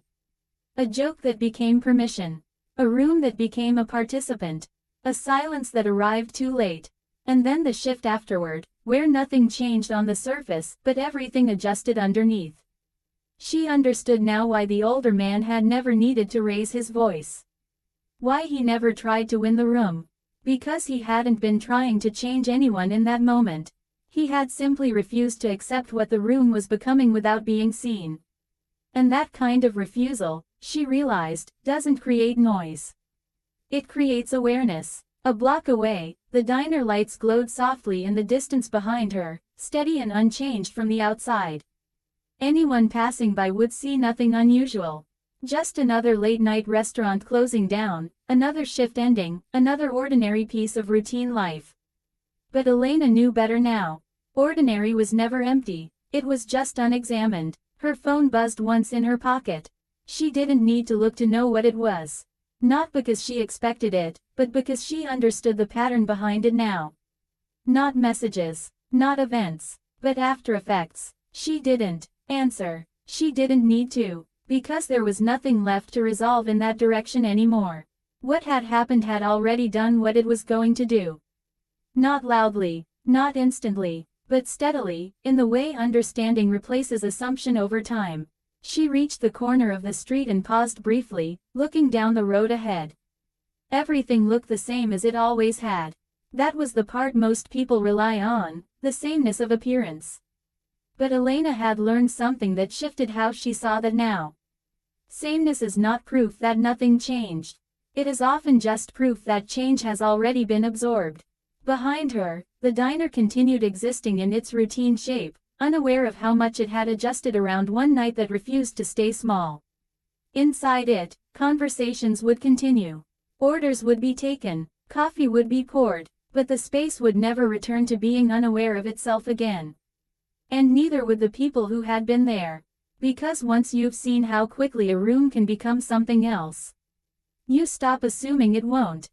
A joke that became permission. A room that became a participant. A silence that arrived too late. And then the shift afterward, where nothing changed on the surface, but everything adjusted underneath. She understood now why the older man had never needed to raise his voice. Why he never tried to win the room. Because he hadn't been trying to change anyone in that moment. He had simply refused to accept what the room was becoming without being seen. And that kind of refusal, she realized, doesn't create noise. It creates awareness. A block away, the diner lights glowed softly in the distance behind her, steady and unchanged from the outside. Anyone passing by would see nothing unusual. Just another late-night restaurant closing down, another shift ending, another ordinary piece of routine life. But Elena knew better now. Ordinary was never empty, it was just unexamined. Her phone buzzed once in her pocket. She didn't need to look to know what it was. Not because she expected it, but because she understood the pattern behind it now. Not messages, not events, but after effects. She didn't answer. She didn't need to, because there was nothing left to resolve in that direction anymore. What had happened had already done what it was going to do. Not loudly, not instantly, but steadily, in the way understanding replaces assumption over time. She reached the corner of the street and paused briefly, looking down the road ahead. Everything looked the same as it always had. That was the part most people rely on, the sameness of appearance. But Elena had learned something that shifted how she saw that now. Sameness is not proof that nothing changed. It is often just proof that change has already been absorbed. Behind her, the diner continued existing in its routine shape, unaware of how much it had adjusted around one night that refused to stay small. Inside it, conversations would continue. Orders would be taken, coffee would be poured, but the space would never return to being unaware of itself again. And neither would the people who had been there. Because once you've seen how quickly a room can become something else, you stop assuming it won't.